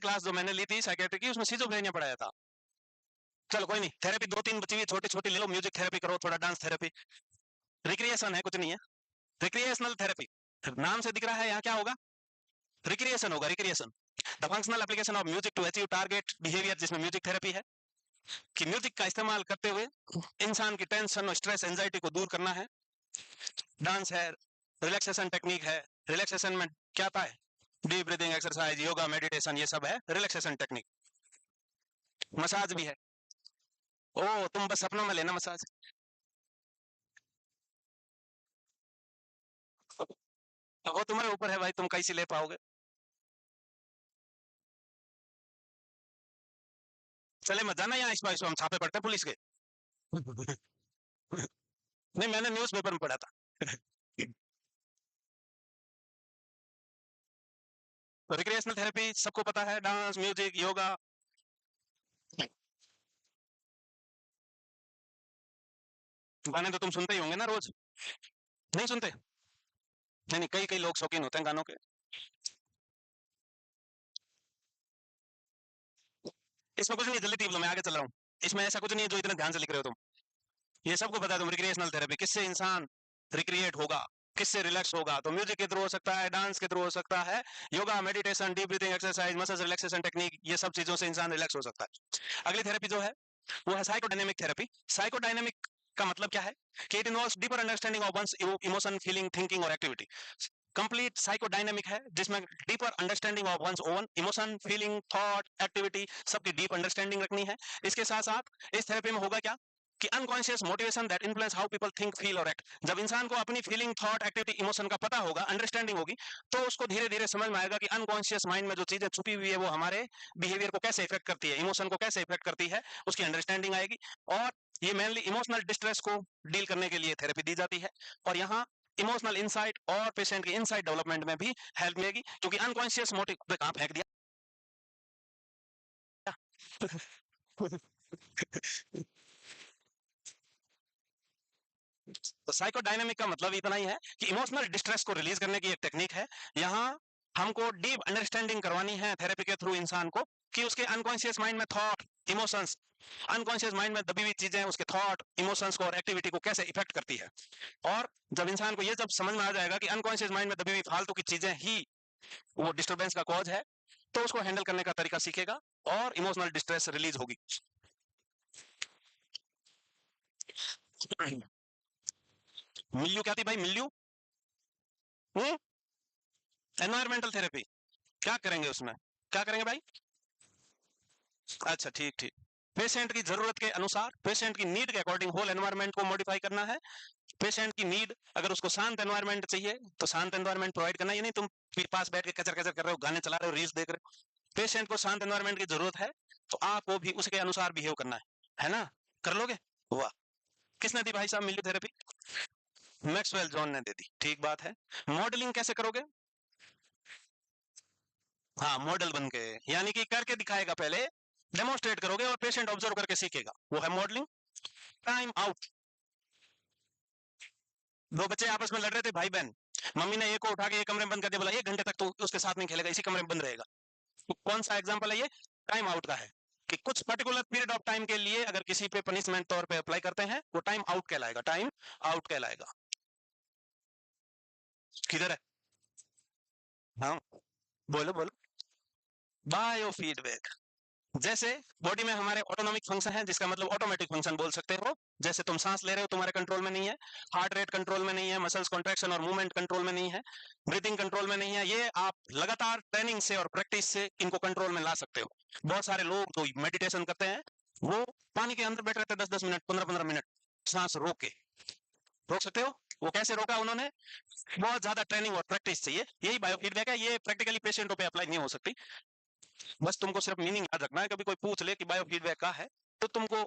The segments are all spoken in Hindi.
क्लास जो मैंने ली थी साइकेट्री की, उसमें सिजोफ्रेनिया पढ़ाया था। चलो कोई नहीं, थेरेपी 2-3 बची हुई छोटी छोटी ले लो, म्यूजिक थेरेपी करो, थोड़ा डांस थेरेपी, रिक्रिएशन है, कुछ नहीं है, रिक्रिएशनल थेरेपी नाम से दिख रहा है, यहाँ क्या होगा, रिक्रिएशन होगा, recreation. The functional application of music to achieve target behaviour, जिसमें म्यूजिक थेरेपी है कि म्यूजिक का इस्तेमाल करते हुए इंसान की टेंशन और स्ट्रेस एंजाइटी को दूर करना है। डांस है, रिलैक्सेशन टेक्निक है, रिलैक्सेशन में क्या आता है, deep breathing exercise, yoga, meditation, ये सब है रिलैक्सेशन टेक्निक। मसाज भी है, ओ तुम बस सपनों में लेना मसाज, वो तुम्हारे ऊपर है भाई, तुम कैसे ले पाओगे। चले मत जाना यहाँ, इस बार हम छापे पड़ते हैं पुलिस के। नहीं, मैंने न्यूज पेपर में पढ़ा था। तो रिक्रिएशनल थेरेपी सबको पता है, डांस, म्यूजिक, योगा। गाने तो तुम सुनते ही होंगे ना रोज, नहीं सुनते? नहीं नहीं, कई कई लोग शौकीन होते हैं गानों के। इसमें कुछ नहीं, जल्दी टीप लो, मैं आगे चल रहा हूँ। इसमें ऐसा कुछ नहीं है जो इतना ध्यान से लिख रहे हो तुम, ये सबको बता दूं। रिक्रिएशनल थेरेपी किससे इंसान रिक्रिएट होगा, किससे रिलैक्स होगा, तो म्यूजिक के थ्रू हो सकता है, डांस के थ्रू हो सकता है, yoga, meditation, deep breathing exercise, muscle relaxation technique, ये सब चीजों से इंसान रिलैक्स हो सकता है। अगली थेरेपी जो है वो है साइकोडायनेमिक थेरेपी। साइकोडायनेमिक का मतलब क्या है कि it involves deeper understanding of one's emotion, feeling, thinking और एक्टिविटी। कंप्लीट साइकोडायनेमिक है जिसमें deeper understanding of one's own emotion, feeling, thought, activity, सबकी डीप अंडरस्टैंडिंग रखनी है। इसके साथ साथ इस थेरेपी में होगा क्या कि unconscious motivation that influence how people think, feel और एक्ट। जब इंसान को अपनी फीलिंग, थॉट, एक्टिविटी, इमोशन का पता होगा, अंडरस्टैंडिंग होगी, तो उसको धीरे धीरे समझ में आएगा कि अनकॉन्शियस माइंड में जो चीजें छुपी हुई है वो हमारे बिहेवियर को कैसे इफेक्ट करती है, इमोशन को कैसे इफेक्ट करती है, उसकी अंडरस्टैंडिंग आएगी। और ये मेनली इमोशनल डिस्ट्रेस को डील करने के लिए थेरेपी दी जाती है। और यहाँ इमोशनल इंसाइट और पेशेंट के इंसाइट डेवलपमेंट में भी हेल्प मिलेगी, क्योंकि अनकॉन्शियस मोटिव पे कहां फेंक दिया। तो साइकोडायनामिक का मतलब इतना ही है कि इमोशनल डिस्ट्रेस को रिलीज करने की एक टेक्निक है। यहाँ हमको डीप अंडरस्टैंडिंग करवानी है थेरेपी के थ्रू इंसान को, कि उसके अनकॉन्शियस माइंड में थॉट, इमोशंस, अनकॉन्शियस माइंड में दबी हुई चीजें उसके थॉट, इमोशंस को और एक्टिविटी को कैसे इफेक्ट करती है। और जब इंसान को ये जब समझ में आ जाएगा कि अनकॉन्शियस माइंड में दबी हुई फालतू की चीजें ही वो डिस्टर्बेंस का कॉज है, तो उसको हैंडल करने का तरीका सीखेगा और इमोशनल डिस्ट्रेस रिलीज होगी। मिल्यू क्या थी भाई, मिल्यू? एनवायरमेंटल थेरेपी क्या करेंगे उसमें, क्या करेंगे भाई? अच्छा ठीक ठीक, पेशेंट की जरूरत के अनुसार, पेशेंट की नीड के अकॉर्डिंग होल एनवायरनमेंट को मॉडिफाई करना है। पेशेंट की नीड, अगर उसको शांत एनवायरनमेंट चाहिए तो शांत एनवायरनमेंट प्रोवाइड करना, ये नहीं तुम पास बैठ के कचर कचर कर रहे हो, गाने चला रहे हो, रील्स देख रहे हो। पेशेंट को शांत एनवायरनमेंट की जरूरत है, तो आपको भी उसके अनुसार बिहेव करना है ना? कर लोगे? वाह, किसने दी भाई साहब मिल्यू थेरेपी? मैक्सवेल जॉन ने दे दी, ठीक बात है। मॉडलिंग कैसे करोगे? हाँ, मॉडल बन के, यानी कि करके दिखाएगा, पहले डेमोन्स्ट्रेट करोगे और पेशेंट ऑब्जर्व करके सीखेगा, वो है मॉडलिंग। टाइम आउट, दो बच्चे आपस में लड़ रहे थे, भाई बहन, मम्मी ने एक को उठा के एक कमरे में बंद कर दिया, बोला 1 घंटे तक तो उसके साथ नहीं खेलेगा, इसी कमरे में बंद रहेगा। तो कौन सा एग्जाम्पल है ये? टाइम आउट का है, कि कुछ पर्टिकुलर पीरियड ऑफ टाइम के लिए अगर किसी पे पनिशमेंट तौर पे अप्लाई करते हैं, वो टाइम आउट कहलाएगा, टाइम आउट कहलाएगा। किधर है? हाँ, बोलो बोलो। बायो फीडबैक, जैसे बॉडी में हमारे ऑटोनॉमिक फंक्शन है, जिसका मतलब ऑटोमेटिक फंक्शन बोल सकते हो। जैसे तुम सांस ले रहे हो, तुम्हारे कंट्रोल में नहीं है, हार्ट रेट कंट्रोल में नहीं है, मसल्स कॉन्ट्रैक्शन और मूवमेंट कंट्रोल में नहीं है, ब्रीथिंग कंट्रोल में नहीं है, ये आप लगातार ट्रेनिंग से और प्रैक्टिस से इनको कंट्रोल में ला सकते हो। बहुत सारे लोग जो मेडिटेशन करते हैं, वो पानी के अंदर बैठ रहते हैं 10-10 मिनट, 15-15 मिनट, सांस रोक के। रोक सकते हो? वो कैसे रोका उन्होंने? बहुत ज्यादा ट्रेनिंग और प्रैक्टिस चाहिए। यही बायो फीडबैक है, ये प्रैक्टिकली पेशेंटों पे अप्लाई नहीं हो सकती। बस तुमको सिर्फ मीनिंग याद रखना है, कभी कोई पूछ ले कि बायो फीडबैक का है, तो तुमको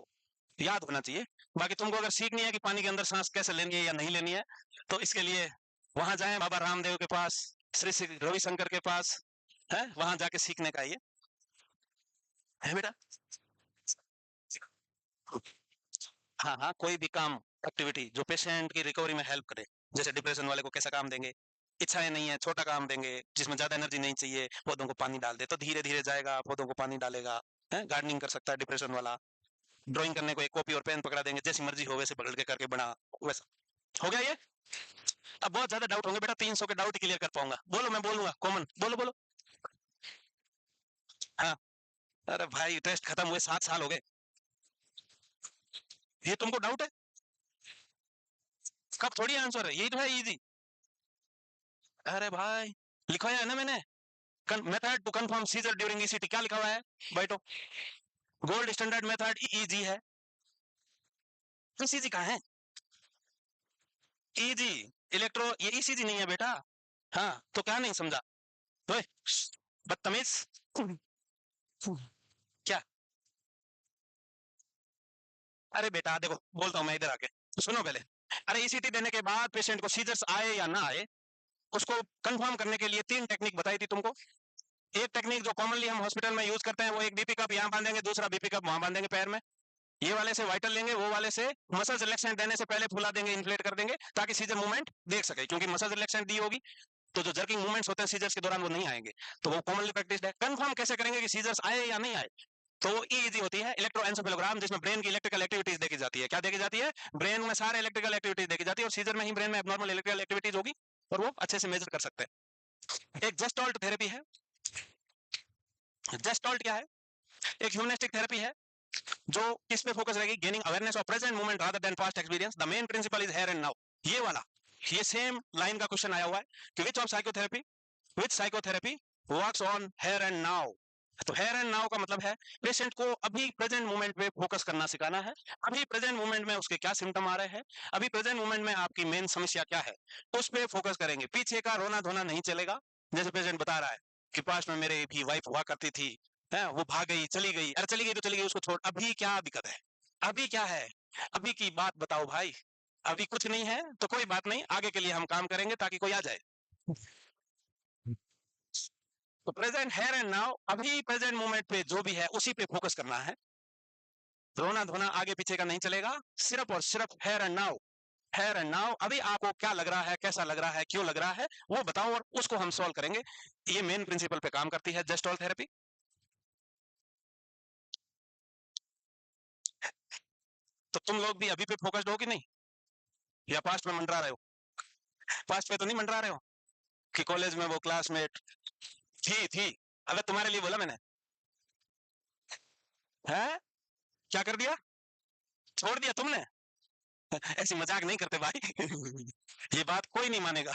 याद होना चाहिए। बाकी तुमको अगर सीखनी है कि पानी के अंदर सांस कैसे लेनी है या नहीं लेनी है, तो इसके लिए वहां जाए बाबा रामदेव के पास, श्री श्री रविशंकर के पास, है वहां जाके सीखने का ये है बेटा। हाँ हाँ, कोई भी काम, एक्टिविटी जो पेशेंट की रिकवरी में हेल्प करे, जैसे डिप्रेशन वाले को कैसा काम देंगे, इच्छाएं नहीं है, छोटा काम देंगे जिसमें ज्यादा एनर्जी नहीं चाहिए, पौधों को पानी डाल दे, तो धीरे धीरे जाएगा, पौधों को पानी डालेगा। है, गार्डनिंग कर सकता है डिप्रेशन वाला। ड्राइंग करने को एक कॉपी और पेन पकड़ा देंगे, जैसी मर्जी हो वैसे पकड़ के करके बना, वैसा हो गया ये। अब बहुत ज्यादा डाउट होंगे बेटा, 300 के डाउट ही क्लियर कर पाऊंगा, बोलो मैं बोलूंगा कॉमन, बोलो बोलो। हाँ, अरे भाई टेस्ट खत्म हुए 7 साल हो गए, ये तुमको डाउट है? कब थोड़ी आंसर है, यही तो है इजी। अरे भाई लिखवाया है ना मैंने, method to confirm seizure during ECT, क्या लिखा हुआ है बैठो? गोल्ड स्टैंडर्ड मेथड इजी है। ईसीजी कहाँ है? इजी इलेक्ट्रो, ये ईसीजी नहीं है बेटा। हाँ तो क्या नहीं समझा? ओए बदतमीज। क्या? अरे बेटा देखो बोलता हूँ मैं, इधर आके सुनो पहले। अरे ईसीटी देने के बाद पेशेंट को सीजर्स आए या ना आए, उसको कंफर्म करने के लिए 3 टेक्निक बताई थी तुमको। एक टेक्निक जो कॉमनली हम हॉस्पिटल में यूज करते हैं, वो एक बीपी कप यहाँ बांधेंगे, दूसरा बीपी कप वहां बांधेंगे पैर में। ये वाले से वाइटल लेंगे, वो वाले से मसल रिलैक्सेंट देने से पहले फुला देंगे, इन्फ्लेट कर देंगे, ताकि सीजर मूवमेंट देख सके, क्योंकि मसल रिलैक्सेंट दी होगी तो जो जर्किंग मूवमेंट्स होते हैं सीजर्स के दौरान वो नहीं आएंगे। तो वो कॉमनली प्रैक्टिस है। कंफर्म कैसे करेंगे कि सीजर्स आए या नहीं आए? तो इजी होती है इलेक्ट्रोएन्सेफेलोग्राम, जिसमें ब्रेन की इलेक्ट्रिकल एक्टिविटीज देखी जाती है। क्या देखी जाती है? ब्रेन में सारे इलेक्ट्रिकल एक्टिविटीज देखी जाती है, और सीजर में ही ब्रेन में एबनॉर्मल इलेक्ट्रिकल एक्टिविटीज होगी, और वो अच्छे से मेजर कर सकते हैं। एक जेस्टॉल्ट थेरेपी है। जेस्टॉल्ट क्या है? एक ह्यूमनिस्टिक थेरेपी है जो किस पे फोकस रहेगी? Gaining awareness of present moment rather than past experience, the main principle is here and now. ये वाला, ये सेम लाइन का क्वेश्चन आया हुआ है कि which of psychotherapy, which psychotherapy works on here and now. तो हेयर एंड नाउ का मतलब है पेशेंट को अभी प्रेजेंट मोमेंट पे फोकस करना सिखाना है। अभी प्रेजेंट मोमेंट में उसके क्या सिम्टम आ रहे हैं, अभी प्रेजेंट मोमेंट में आपकी मेन समस्या क्या है, उस पे फोकस करेंगे। पीछे का रोना धोना नहीं चलेगा। जैसे पेशेंट बता रहा है कि पास में मेरे भी वाइफ हुआ करती थी, है वो भाग गई, चली गई। अरे चली गई तो चली गई, उसको छोड़, अभी क्या दिक्कत है? अभी क्या है? अभी की बात बताओ भाई। अभी कुछ नहीं है तो कोई बात नहीं, आगे के लिए हम काम करेंगे ताकि कोई आ जाए। तो प्रेजेंट हेयर एंड नाउ, अभी प्रेजेंट मोमेंट पे जो भी है उसी पे फोकस करना है। रोना धोना आगे पीछे का नहीं चलेगा, सिर्फ और सिर्फ here and now. Here and now, अभी आपको क्या लग रहा है, कैसा लग रहा है, क्यों लग रहा है, वो बताओ और उसको हम सॉल्व करेंगे। ये मेन प्रिंसिपल पे काम करती है जेस्टॉल थेरेपी। तो तुम लोग भी अभी पे फोकस्ड हो कि नहीं, या पास्ट में मंडरा रहे हो? पास्ट पे तो नहीं मंडरा रहे हो कि कॉलेज में वो क्लासमेट थी? अबे तुम्हारे लिए बोला मैंने, है? क्या कर दिया? छोड़ दिया तुमने? ऐसी मजाक नहीं करते भाई। ये बात कोई नहीं मानेगा।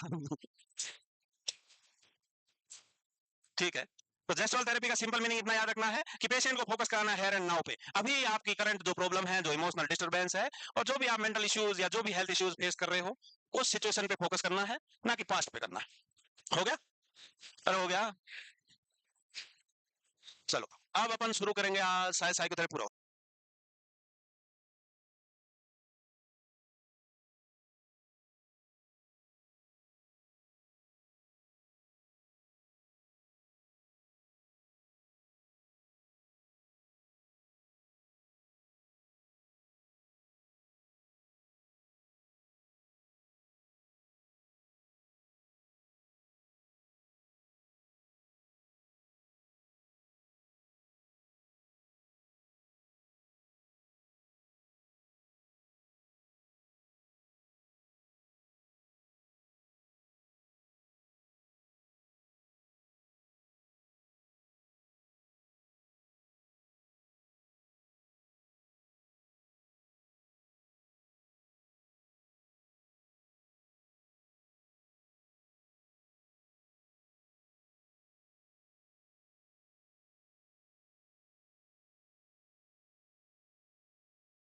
ठीक है। तो जेस्टुअल थेरेपी का सिंपल मीनिंग इतना याद रखना है कि पेशेंट को फोकस कराना है हेयर एंड नाउ पे। अभी आपकी करंट जो प्रॉब्लम है, जो इमोशनल डिस्टर्बेंस है, और जो भी आप मेंटल इश्यूज या जो भी हेल्थ इश्यूज फेस कर रहे हो, उस सिचुएशन पे फोकस करना है, ना कि पास्ट पे करना है। हो गया? अरे हो गया। चलो अब अपन शुरू करेंगे आज साइकोथेरेपी पूरा।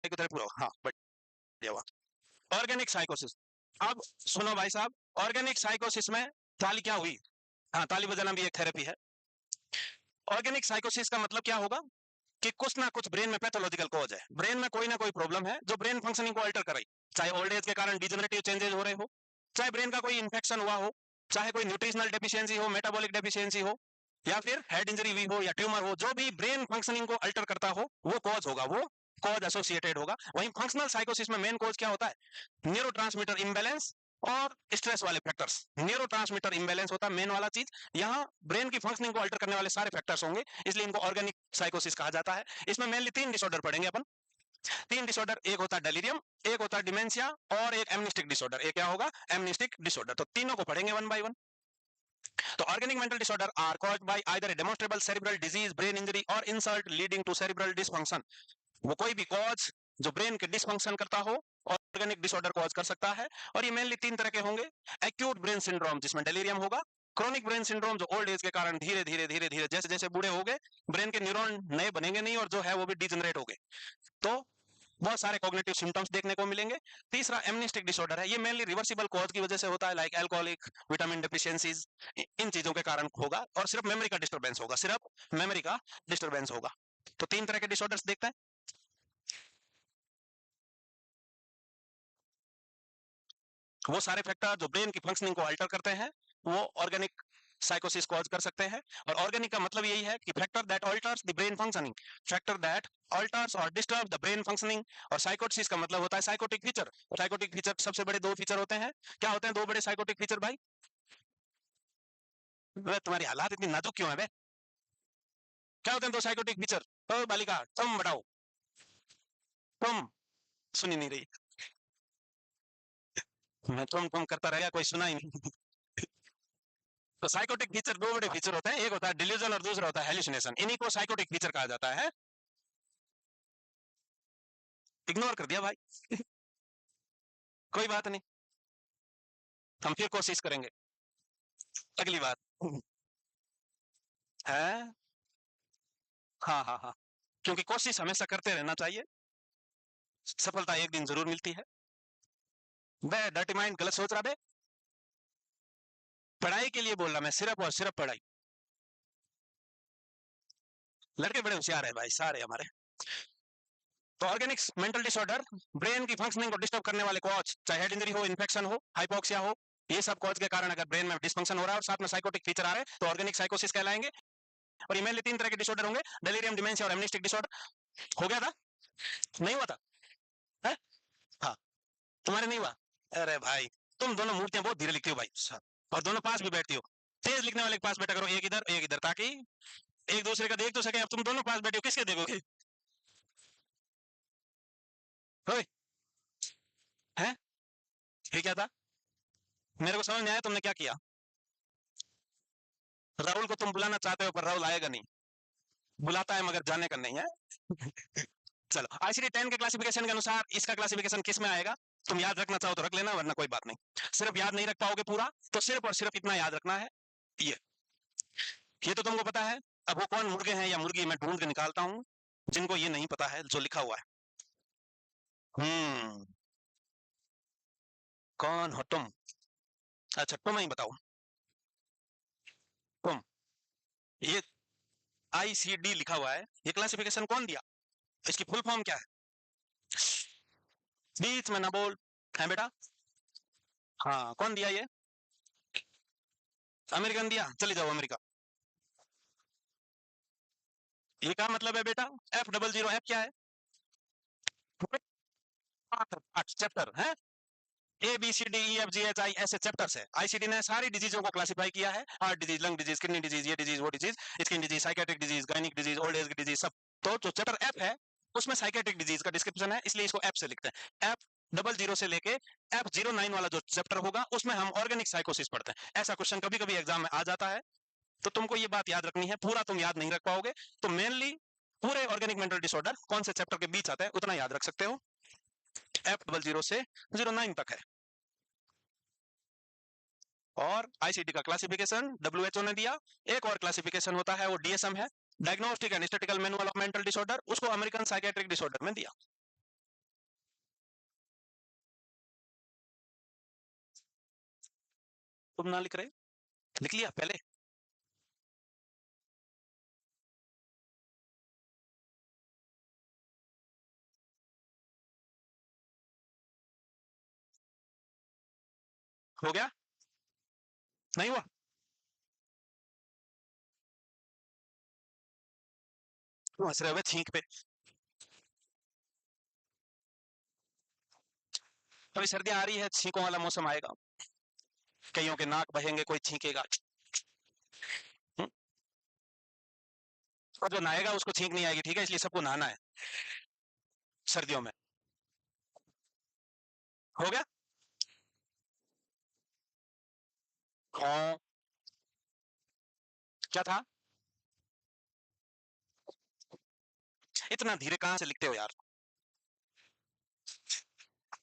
साइकोथेरेपी पूरा, हाँ बढ़िया हुआ। ऑर्गेनिक साइकोसिस। अब सुनो भाई साहब, ऑर्गेनिक साइकोसिस में ताली क्या हुई? हाँ, ताली बजाना भी एक थेरेपी है। ऑर्गेनिक साइकोसिस का मतलब क्या होगा कि कुछ ना कुछ ब्रेन में पैथोलॉजिकल कॉज है, ब्रेन में कोई ना कोई प्रॉब्लम है जो ब्रेन फंक्शनिंग को अल्टर कर रही। चाहे ओल्ड एज के कारण डिजेनरेटिव चेंजेस हो रहे हो, चाहे ब्रेन का कोई इंफेक्शन हुआ हो, चाहे कोई न्यूट्रिशनल डेफिशिएंसी हो, मेटाबॉलिक डेफिशिएंसी हो, या फिर हेड इंजरी हुई हो या ट्यूमर हो, जो भी ब्रेन फंक्शनिंग को अल्टर करता हो वो कॉज होगा, वो कॉज एसोसिएटेड होगा। वहीं फंक्शनल साइकोसिस में मेन कॉज क्या होता है? न्यूरोट्रांसमीटर इम्बैलेंस और स्ट्रेस वाले फैक्टर्स। न्यूरोट्रांसमीटर इम्बैलेंस होता है मेन वाला चीज। यहाँ ब्रेन की फंक्शनिंग को अल्टर करने वाले सारे फैक्टर्स होंगे, इसलिए इनको ऑर्गेनिक साइकोसिस कहा जाता है। इसमें मेनली 3 डिसऑर्डर पढ़ेंगे अपन। 3 डिसऑर्डर, एक होता है डेलिरियम, एक होता है डिमेंशिया और एक एमनिस्टिक डिसऑर्डर। एक क्या होगा? Amnestic disorder. तो तीनों को पढ़ेंगे वन बाय वन। तो organic mental disorder are caused by either a demonstrable cerebral disease, brain injury or insult leading to cerebral dysfunction. वो कोई भी कॉज जो ब्रेन के डिसफंक्शन करता हो, ऑर्गेनिक डिसऑर्डर कॉज कर सकता है। और ये मेनली 3 तरह के होंगे। एक्यूट ब्रेन सिंड्रोम जिसमें डेलिरियम होगा, क्रोनिक ब्रेन सिंड्रोम जो ओल्ड एज के कारण धीरे धीरे धीरे धीरे जैसे जैसे बूढ़े हो गए ब्रेन के न्यूरॉन नए बनेंगे नहीं और जो है वो भी डिजनरेट हो गए, तो बहुत सारे कॉग्निटिव सिम्टम्स देखने को मिलेंगे। तीसरा एमनिस्टिक डिसऑर्डर है, ये मेनली रिवर्सिबल कॉज की वजह से होता है, लाइक अल्कोहलिक, विटामिन डेफिशिएंसीज, इन चीजों के कारण होगा और सिर्फ मेमोरी का डिस्टर्बेंस होगा, सिर्फ मेमोरी का डिस्टर्बेंस होगा। तो 3 तरह के डिसऑर्डर्स देखते हैं। वो सारे फैक्टर जो ब्रेन की फंक्शनिंग को अल्टर करते हैं वो ऑर्गेनिक साइकोसिस कॉज कर सकते हैं। और ऑर्गेनिक का मतलब यही है कि factor that altars the brain functioning, factor that altars और डिस्टर्ब द ब्रेन फंक्शनिंग। और साइकोसिस का मतलब होता है साइकोटिक फीचर। साइकोटिक फीचर सबसे बड़े 2 फीचर होते हैं। क्या होते हैं 2 बड़े साइकोटिक फीचर भाई? वे तुम्हारी हालात इतनी नाजुक क्यों है बे? क्या होते हैं 2 साइकोटिक फीचर? ओ बालिका तुम बताओ, तुम सुनी नहीं रही। मैं तुम करता रह गया, कोई सुना ही नहीं। तो साइकोटिक फीचर 2 बड़े फीचर होते हैं, एक होता है डिल्यूजन और दूसरा होता है हेलुसिनेशन। इन्हीं को साइकोटिक फीचर कहा जाता है। इग्नोर कर दिया भाई। कोई बात नहीं, हम फिर कोशिश करेंगे अगली बार। है। हाँ हाँ हाँ, क्योंकि कोशिश हमेशा करते रहना चाहिए, सफलता एक दिन जरूर मिलती है। बे डर्टी माइंड गलत सोच रहा बे, पढ़ाई के लिए बोल रहा मैं, सिर्फ और सिर्फ पढ़ाई। लड़के बड़े होशियार है भाई सारे हमारे। तो ऑर्गेनिक मेंटल डिसऑर्डर ब्रेन की फंक्शनिंग को डिस्टर्ब करने वाले कॉज, चाहे हेड इंजरी हो, इन्फेक्शन हो, हाइपोक्सिया हो, ये सब कॉज के कारण अगर ब्रेन में डिस्फंक्शन हो रहा है और साथ में साइकोटिक फीचर आ रहे हैं तो ऑर्गेनिक साइकोसिस कहलाएंगे। और ये मेनली 3 तरह के डिसऑर्डर होंगे, डेलिरियम, डिमेंशिया और एमनिस्टिक डिसऑर्डर। हो गया था? नहीं हुआ था? है? हाँ, तुम्हारे नहीं हुआ? अरे भाई, तुम दोनों मूर्तियां बहुत धीरे लिखती हो भाई, और दोनों पास भी बैठती हो। तेज लिखने वाले के पास बैठा करो, एक इधर, ताकि एक दूसरे का देख तो सके। अब तुम दोनों पास बैठे हो, किसके देखोगे? ओए, हैं? ये क्या था? मेरे को समझ नहीं आया तुमने क्या किया। राहुल को तुम बुलाना चाहते हो पर राहुल आएगा नहीं, बुलाता है मगर जाने का नहीं है। चलो, आईसीडी 10 के क्लासिफिकेशन के अनुसार इसका क्लासिफिकेशन किस में आएगा? तुम याद रखना चाहो तो रख लेना, वरना कोई बात नहीं। सिर्फ याद नहीं रख पाओगे पूरा, तो सिर्फ और सिर्फ इतना याद रखना है, ये ये तो तुमको पता है। अब वो कौन मुर्गे हैं या मुर्गी मैं ढूंढ के निकालता हूँ जिनको ये नहीं पता है जो लिखा हुआ है। हम्म, कौन हो तुम? अच्छा, तुम ही बताओ। तुम, ये आईसीडी लिखा हुआ है, ये क्लासिफिकेशन कौन दिया? इसकी फुल फॉर्म क्या है? बीच में ना बोल, है बेटा। हाँ, कौन दिया ये? अमेरिकन दिया, चले जाओ अमेरिका। ये क्या मतलब है बेटा? F00, F क्या है? चैप्टर है, A B C D E F G H I, ऐसे चैप्टर्स है। आईसीडी ने सारी डिजीजों को क्लासिफाई किया है, heart disease, lung disease, kidney disease, ये डिजीज, वो disease, skin disease, psychiatric disease, gynaec disease, old age disease, सब। तो जो चैप्टर एफ है उसमें साइकेट्रिक डिजीज का डिस्क्रिप्शन है, इसलिए इसको एफ से लिखते हैं। F00 से लेके F09 वाला जो चैप्टर होगा उसमें हम ऑर्गेनिक साइकोसिस पढ़ते हैं। ऐसा क्वेश्चन कभी कभी एग्जाम में आ जाता है, तो तुमको ये बात याद रखनी है। पूरा तुम याद नहीं रख पाओगे, तो मेनली पूरे ऑर्गेनिक मेंटल डिसऑर्डर कौन से चैप्टर के बीच आता है उतना याद रख सकते हो। F00 से 09 तक है। और आईसीडी का क्लासिफिकेशन डब्ल्यूएचओ ने दिया। एक और क्लासिफिकेशन होता है, वो डीएसएम है, diagnostic and statistical manual of mental disorder, उसको अमेरिकन साइकेट्रिक डिसऑर्डर में दिया। तुम ना लिख रहे, लिख लिया पहले? हो गया? नहीं हुआ? तुम हंस रहे हो छींक पे। अभी सर्दियां आ रही है, छींकों वाला मौसम आएगा। कईयों के नाक बहेंगे, कोई छींकेगा। हम्म? और जो नहाएगा उसको छींक नहीं आएगी, ठीक है, इसलिए सबको नहाना है सर्दियों में। हो गया। हाँ, क्या था? इतना धीरे कहाँ से लिखते हो यार?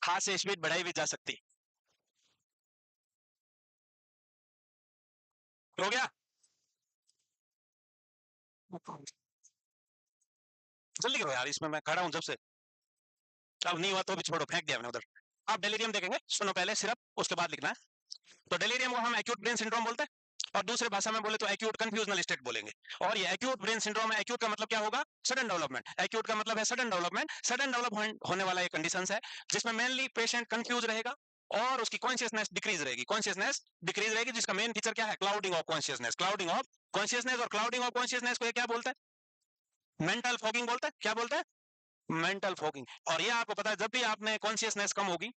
हाथ से स्पीड बढ़ाई भी जा सकती। हो गया। जल्दी करो यार, इसमें मैं खड़ा हूं जब से। अब नहीं हुआ तो भी छोड़ो, फेंक दिया मैंने उधर। आप डेलीरियम देखेंगे, सुनो पहले सिर्फ, उसके बाद लिखना है। तो डेलीरियम को हम एक्यूट ब्रेन सिंड्रोम बोलते हैं, और दूसरे भाषा में बोले तो एक्यूट कंफ्यूजनल स्टेट बोलेंगे। और ये एक्यूट ब्रेन सिंड्रोम है। एक्यूट का मतलब क्या होगा? Sudden development. एक्यूट का मतलब है सडन डेवलपमेंट। सडन डेवलपमेंट होने वाला एक कंडीशन है जिसमें मेनली पेशेंट कंफ्यूज रहेगा और उसकी कॉन्शियसनेस डिक्रीज रहेगी। कॉन्शियसनेस डिक्रीज रहेगी, जिसका मेन फीचर क्या है? Clouding of consciousness. Clouding of consciousness. और क्लाउडिंग ऑफ कॉन्शियसनेस को ये क्या बोलते हैं? मेंटल फॉगिंग बोलते हैं। क्या बोलते हैं? Mental fogging. और ये आपको पता है, जब भी आपने कॉन्शियसनेस कम होगी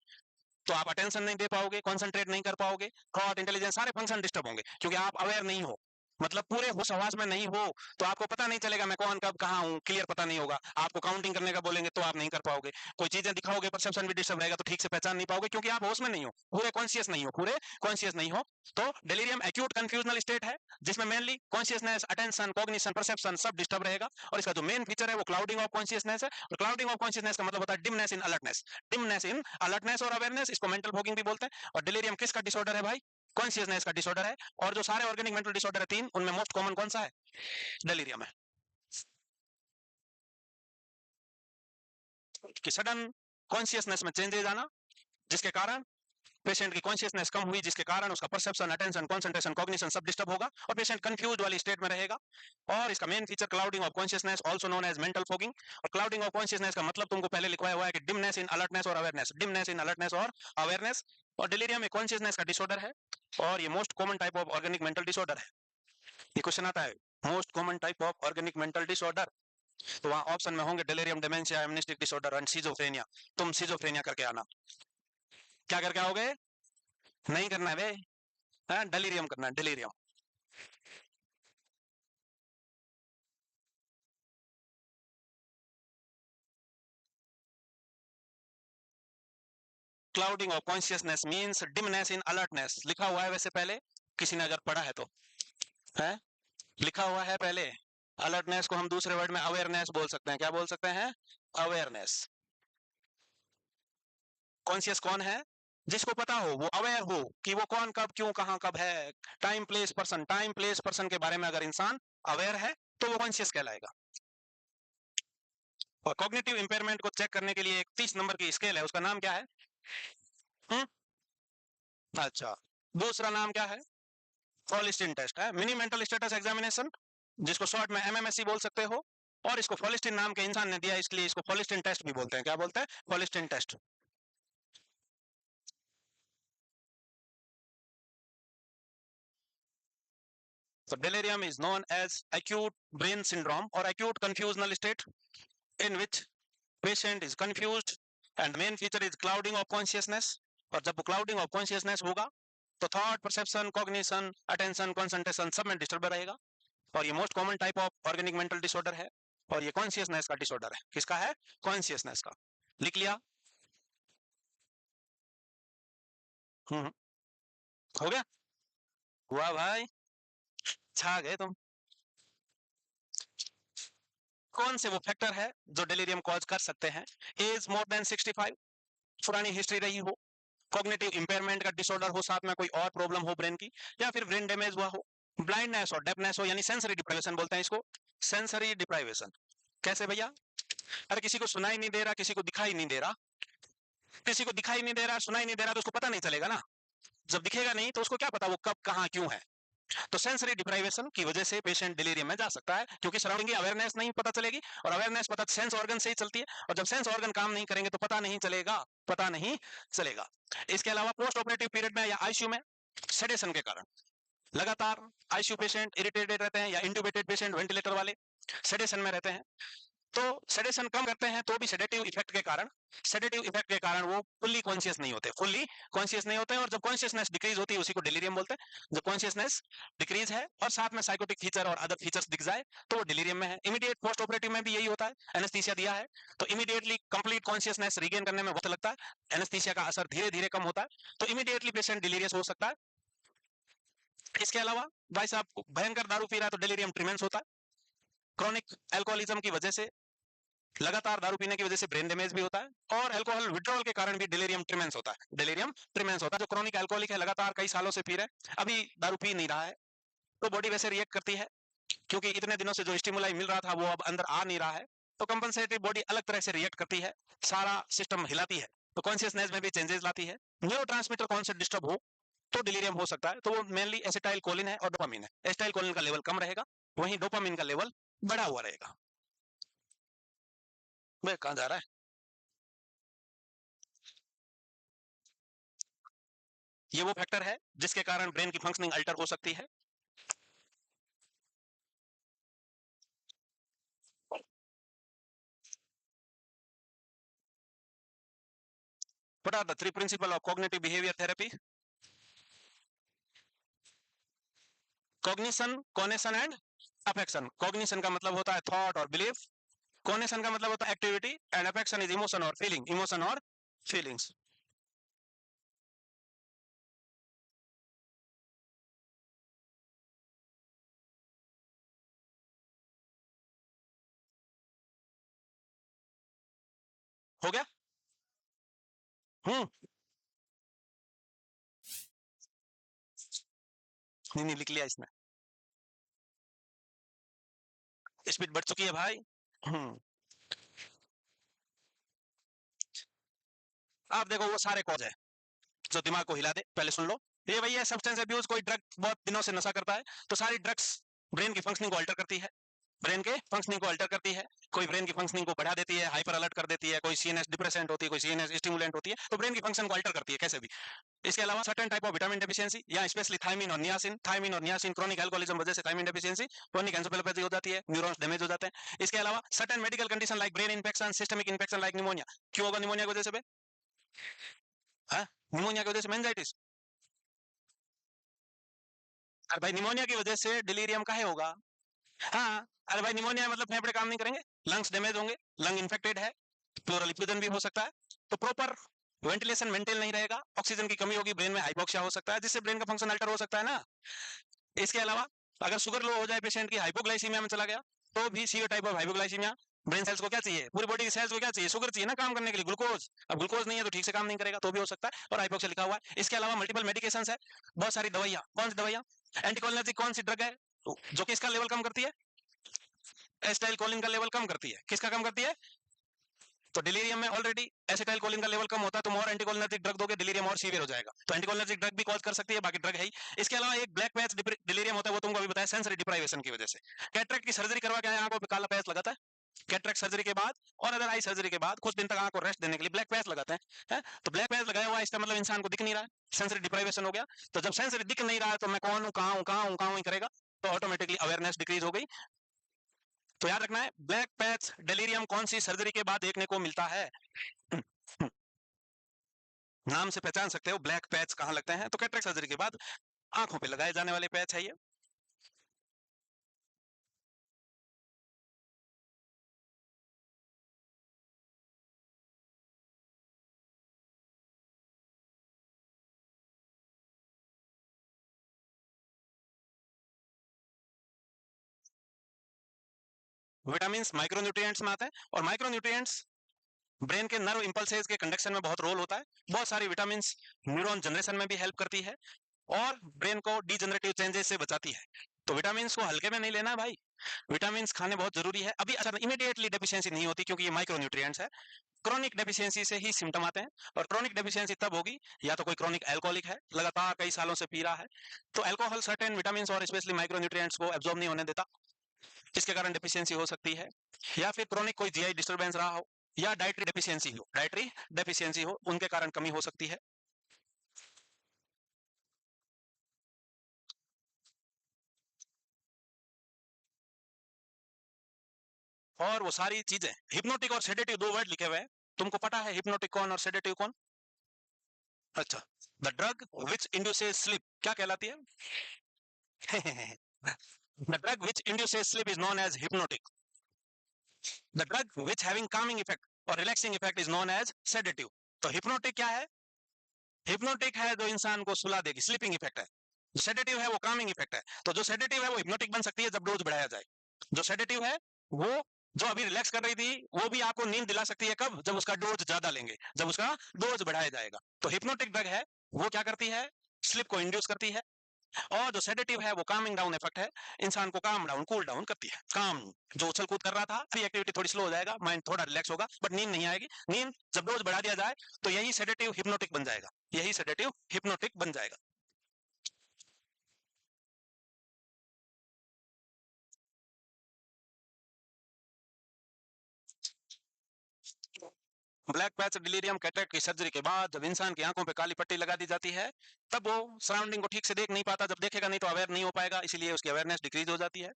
तो आप अटेंशन नहीं दे पाओगे, कंसंट्रेट नहीं कर पाओगे, थॉट, इंटेलिजेंस, सारे फंक्शन डिस्टर्ब होंगे, क्योंकि आप अवेयर नहीं हो, मतलब पूरे होश हवास में नहीं हो। तो आपको पता नहीं चलेगा मैं कौन कब कहाँ हूँ, क्लियर पता नहीं होगा। आपको काउंटिंग करने का बोलेंगे तो आप नहीं कर पाओगे। कोई चीजें दिखाओगे, परसेप्शन भी डिस्टर्ब रहेगा, तो ठीक से पहचान नहीं पाओगे, क्योंकि आप होश में नहीं हो, पूरे कॉन्शियस नहीं हो, पूरे कॉन्शियस नहीं हो। तो डेलीरियम एक्यूट कंफ्यूजनल स्टेट है, जिसमें mainly consciousness, attention, cognition, perception सब डिस्टर्ब रहेगा। और इसका जो मेन फीचर है वो क्लाउडिंग ऑफ कॉन्शियसनेस है। और क्लाउडिंग ऑफ कॉन्शियसनेस का मतलब होता है dimness in alertness. Dimness in alertness और अवेयरनेस, इसको मेंटल फॉगिंग भी बोलते हैं। और डिलीरियम किसका डिसऑर्डर है भाई? कॉन्शियसनेस का डिसऑर्डर है। और जो सारे ऑर्गेनिक मेंटल डिसऑर्डर है तीन, उनमें मोस्ट कॉमन कौन सा है? डिलीरियम है। कि सडन कॉन्शियसनेस में चेंजेस आना, जिसके कारण पेशेंट की कॉन्शियसनेस कम हुई, जिसके कारण उसका परसेप्शन, अटेंशन, कंसंट्रेशन, कॉग्निशन सब डिस्टर्ब होगा और पेशेंट कंफ्यूज वाली स्टेट में रहेगा। और इसका main feature clouding of consciousness, also known as mental fogging. और क्लाउडिंग ऑफ कॉन्शियसनेस का मतलब तुमको पहले लिखवाया हुआ है कि डिमनेस इन अलर्टनेस और अवेयरनेस। डिमनेस इन अलर्टनेस और अवेयरनेस। और डिलीरियम एक कॉन्शियसनेस का डिसऑर्डर है, और ये most common type of organic mental disorder है। ये क्वेश्चन आता है, most common type of organic mental disorder, तो वहां ऑप्शन में होंगे delirium, dementia, amnestic disorder and schizophrenia. तुम सिजोफ्रेनिया करके आना। क्या करके आओगे? नहीं करना है वे, डिलीरियम करना है, delirium. Clouding of consciousness means dimness in alertness, लिखा हुआ है वैसे पहले, किसी ने अगर पढ़ा है तो, है लिखा हुआ है पहले। अलर्टनेस को हम दूसरे वर्ड में अवेयरनेस बोल सकते हैं। क्या बोल सकते हैं? अवेयरनेस। कॉन्शियस कौन है? जिसको पता हो, वो अवेयर हो कि वो कौन कब क्यों कहां कब है। Time place person, time place person के बारे में अगर इंसान अवेयर है तो वो कॉन्शियस कहलाएगा। और कॉग्निटिव इंपेयरमेंट को चेक करने के लिए एक 30 नंबर की स्केल है, उसका नाम क्या है? हम्म? अच्छा, दूसरा नाम क्या है? फॉलिस्टिन टेस्ट है, मिनी मेंटल स्टेटस एग्जामिनेशन, जिसको शॉर्ट में एमएमएससी बोल सकते हो। और इसको फॉलिस्टिन नाम के इंसान ने दिया, इसलिए इसको फॉलिस्टिन टेस्ट भी बोलते हैं। क्या बोलते हैं? फॉलिस्टिन test. So delirium is known as acute brain syndrome or acute confusional state in which patient is confused and main feature is clouding of consciousness. और जब क्लाउडिंग ऑफ कॉन्शियसनेस होगा तो thought, perception, cognition, attention, concentration सब में डिस्टर्ब रहेगा। और ये most common type of organic mental disorder है। और ये कॉन्शियसनेस का डिसऑर्डर है। किसका है? कॉन्शियसनेस का। लिख लिया? हम्म। हो गया? वाह भाई, छा गए तुम। कौन से वो फैक्टर है जो डिलीरियम कॉज कर सकते हैं? एज मोर देन 65, पुरानी हिस्ट्री रही हो, कॉग्निटिव इंपेयरमेंट का डिसऑर्डर हो, साथ में कोई और प्रॉब्लम हो ब्रेन की, या फिर ब्रेन डैमेज हुआ हो, ब्लाइंडनेस और डेफनेस हो, यानी सेंसरी डिप्राइवेशन बोलते हैं इसको, सेंसरी डिप्राइवेशन। कैसे भैया? अरे किसी को सुनाई नहीं दे रहा, किसी को दिखाई नहीं दे रहा, किसी को दिखाई नहीं दे रहा, सुनाई नहीं दे रहा, तो उसको पता नहीं चलेगा ना। जब दिखेगा नहीं तो उसको क्या पता वो कब कहाँ क्यों है। तो सेंसरी डिप्राइवेशन की वजह से पेशेंट डिलीरियम में जा सकता है, क्योंकि सराउंडिंग की अवेयरनेस नहीं पता चलेगी, और अवेयरनेस पता सेंस ऑर्गन से ही चलती है, और जब सेंस ऑर्गन काम नहीं करेंगे तो पता नहीं चलेगा, पता नहीं चलेगा। इसके अलावा पोस्ट ऑपरेटिव पीरियड में या आईसीयू में सेडेशन के कारण लगातार आईसीयू पेशेंट इरिटेटेड रहते हैं, या इंट्यूबेटेड पेशेंट वेंटिलेटर वाले सेडेशन में रहते हैं। तो सेडेशन कम करते हैं तो भी सेडेटिव इफेक्ट के कारण वो फुल्ली कॉन्शियस नहीं होते और जब कॉन्शियसनेस डिक्रीज होती है उसी को डिलीरियम बोलते हैं। जब कॉन्शियसनेस डिक्रीज है और साथ में साइकोटिक फीचर और अदर फीचर्स दिख जाए तो वो डिलीरियम में है। इमीडिएट पोस्ट ऑपरेटिव में भी यही होता है, एनेस्थीसिया दिया है तो इमीडिएटली कंप्लीट कॉन्शियसनेस रिगेन करने में वक्त लगता है, एनेस्थीसिया का असर धीरे धीरे कम होता है तो इमीडिएटली पेशेंट डिलीरियस हो सकता है। इसके अलावा भाई साहब भयंकर दारू पी रहा है तो डिलीरियम ट्रीमेंस होता है। क्रॉनिक अल्कोहलिज्म की वजह से, लगातार दारू पीने की वजह से ब्रेन डैमेज भी होता है और अल्कोहल विड्रॉल के कारण भी डिलीरियम ट्रीमेंस होता है। जो क्रॉनिक अल्कोहलिक है, लगातार कई सालों से पी रहे हैं, अभी दारू पी नहीं रहा है तो बॉडी वैसे रिएक्ट करती है क्योंकि इतने दिनों से जो स्टिमुलाई मिल रहा था वो अब अंदर आ नहीं रहा है तो कंपनसेटरी बॉडी अलग तरह से रिएक्ट करती है, सारा सिस्टम हिलाती है तो कॉन्शियसनेस में भी चेंजेस लाती है। न्यूरोट्रांसमीटर कौन से डिस्टर्ब हो तो डिलीरियम हो सकता है, तो वो मेनली एसिटाइल कोलिन है और डोपामिन है। एसिटाइल कोलिन का लेवल कम रहेगा, वहीं डोपामिन का लेवल बढ़ा हुआ रहेगा। वह कहां जा रहा है? ये वो फैक्टर है जिसके कारण ब्रेन की फंक्शनिंग अल्टर हो सकती है। What are the three principles of cognitive behavior therapy? Cognition, conation and affection. Cognition का मतलब होता है थॉट और बिलीफ, कॉनेशन का मतलब होता है activity and affection is emotion और फीलिंग्स। हो गया? हम्म। नहीं नहीं, लिख लिया इसने, स्पीड बढ़ चुकी है भाई। हम्म। आप देखो वो सारे कॉज है जो दिमाग को हिला दे, पहले सुन लो। ये भैया सब्सटेंस अब्यूज, कोई ड्रग बहुत दिनों से नशा करता है तो सारी ड्रग्स ब्रेन की फंक्शनिंग को अल्टर करती है, कोई ब्रेन की फंक्शनिंग को बढ़ा देती है, हाइपर अलर्ट कर देती है, कोई सीएनएस डिप्रेसेंट होती है, कोई सीएनएस स्टिमुलेंट होती है, तो ब्रेन की फंक्शन को अल्टर करती है कैसे भी। इसके अलावा certain type of vitamin deficiency या स्पेशली थायमिन और नियासिन क्रॉनिक अल्कोहलिज्म वजह से थायमिन डेफिशिएंसी, क्रॉनिक एंसेफेलोपैथी हो जाती है, न्यूरॉन्स डैमेज हो जाते हैं। इसके अलावा certain medical condition like brain infection, systemic infection like pneumonia. क्यों होगा निमोनिया की वजह से? हाँ, निमोनिया की वजह से मेनिंजाइटिस। अरे भाई निमोनिया की वजह से डिलीरियम काहे होगा? हाँ, अरे भाई निमोनिया मतलब फेफड़े काम नहीं करेंगे, लंग्स डैमेज होंगे, लंग इन्फेक्टेड है, प्लूरल इफ्यूजन भी हो सकता है, तो प्रॉपर वेंटिलेशन मेंटेन नहीं रहेगा, ऑक्सीजन की कमी होगी, ब्रेन में हाइपोक्सिया हो सकता है जिससे ब्रेन का फंक्शन अल्टर हो सकता है ना। इसके अलावा अगर शुगर लो हो जाए पेशेंट की, हाइपोग्लाइसीमिया में चला गया, तो भी CO type of hypoglycaemia. Brain cells को क्या चाहिए, पूरी बॉडी की सेल्स को क्या चाहिए? शुगर चाहिए ना काम करने के लिए, ग्लूकोज। अब ग्लूकोज नहीं है तो ठीक से काम नहीं करेगा, तो भी हो सकता है, और हाइपोक्सिया लिखा हुआ है। इसके अलावा मल्टीपल मेडिकेशन है, बहुत सारी दवाइयां। कौन सी दवाइयां? एंटीकोलिनर्जिक कौन सी ड्रग है जो किसका लेवल कम करती है? एसिटाइल कोलिन का लेवल कम करती है। किसका कम करती है? तो डिलीरियम में ऑलरेडी एसिटाइल कोलिन का लेवल कम होता है, तो मोर एंटीकोलिनर्जिक ड्रग दोगे डिलीरियम और सीवियर हो जाएगा, तो एंटीकोलिनर्जिक ड्रग भी कॉज कर सकती है, बाकी ड्रग है ही। इसके अलावा एक ब्लैक पैच डिलीरियम होता है, वो तुमको अभी बताया, सेंसरी डिप्राइवेशन की वजह से। कैटरेक्ट की सर्जरी करवा के आंखों पे काला पैच लगाता है, कैटरेक्ट सर्जरी के बाद और अदर आई सर्जरी के बाद कुछ दिन तक आंख को रेस्ट देने के लिए ब्लैक पैच लगाते हैं। तो ब्लैक पैच लगाया हुआ है, इसका मतलब इंसान को दिख नहीं रहा है, सेंसरी डिप्राइवेशन हो गया। तो जब सेंसरी दिख नहीं रहा है तो मैं कौन हूँ, कहाँ हूँ ही करेगा, तो ऑटोमेटिकली अवेयरनेस डिक्रीज हो गई। तो याद रखना है, ब्लैक पैच डिलीरियम कौन सी सर्जरी के बाद देखने को मिलता है? नाम से पहचान सकते हो ब्लैक पैच कहाँ लगते हैं, तो कैटरेक्ट सर्जरी के बाद आंखों पे लगाए जाने वाले पैच है ये। विटामिन माइक्रोन्यूट्रिएंट्स में आते हैं, और माइक्रोन्यूट्रिएंट्स ब्रेन के नर्व इंपल्सेस के कंडक्शन में बहुत रोल होता है। बहुत सारी विटामिन न्यूरॉन जनरेशन में भी हेल्प करती है और ब्रेन को डीजनरेटिव चेंजेस से बचाती है। तो विटामिन को हल्के में नहीं लेना है भाई, विटामिन खाने बहुत जरूरी है। अभी अच्छा इमीडिएटली डेफिशिएंसी नहीं होती क्योंकि ये माइक्रोन्यूट्रिएंट्स है, क्रॉनिक डेफिशिएंसी से ही सिम्टम आते हैं। और क्रॉनिक डेफिशिएंसी तब होगी या तो कोई क्रॉनिक अल्कोहलिक है, लगातार कई सालों से पी रहा है, तो अल्कोहल सर्टेन विटामिन और स्पेशली माइक्रोन्यूट्रिएंट्स को एब्जॉर्ब नहीं होने देता, इसके कारण डेफिशिएंसी हो सकती है। या फिर क्रॉनिक कोई जीआई डिस्टर्बेंस रहा हो, या डाइटरी डेफिशिएंसी हो, उनके कारण कमी हो सकती है। और वो सारी चीजें, हिप्नोटिक और सेडेटिव दो वर्ड लिखे हुए हैं, तुमको पता है हिप्नोटिक कौन और सेडेटिव कौन? अच्छा, the drug which induces sleep क्या कहलाती है? The drug which induces sleep is known as hypnotic. The drug which having calming effect or relaxing effect is known as sedative. तो हिप्नोटिक क्या है? हिप्नोटिक है जो इंसान को सुला देगी, स्लीपिंग इफेक्ट है. सेडेटिव है वो कामिंग इफेक्ट है. तो जो सेडेटिव है वो हिप्नोटिक बन सकती है जब डोज बढ़ाया जाए. जो सेडेटिव है वो जो अभी रिलैक्स कर रही थी वो भी आपको नींद दिला सकती है. कब? जब उसका डोज ज्यादा लेंगे, जब उसका डोज बढ़ाया जाएगा. तो हिप्नोटिक ड्रग है वो क्या करती है? स्लिप को इंड्यूस करती है. और जो सेडेटिव है वो कामिंग डाउन इफेक्ट है, इंसान को काम डाउन, कूल डाउन करती है. काम जो उछल कूद कर रहा था, अभी एक्टिविटी थोड़ी स्लो हो जाएगा, माइंड थोड़ा रिलैक्स होगा, बट नींद नहीं आएगी. नींद जब डोज बढ़ा दिया जाए तो यही सेडेटिव हिप्नोटिक बन जाएगा, यही सेडेटिव हिप्नोटिक बन जाएगा. ब्लैक पैच डिलीरियम कैटरेक्ट की सर्जरी के बाद जब इंसान की आंखों पे काली पट्टी लगा दी जाती है तब वो सराउंडिंग को ठीक से देख नहीं पाता. जब देखेगा नहीं तो अवेयर नहीं हो पाएगा, इसीलिए उसकी अवेयरनेस डिक्रीज हो जाती है.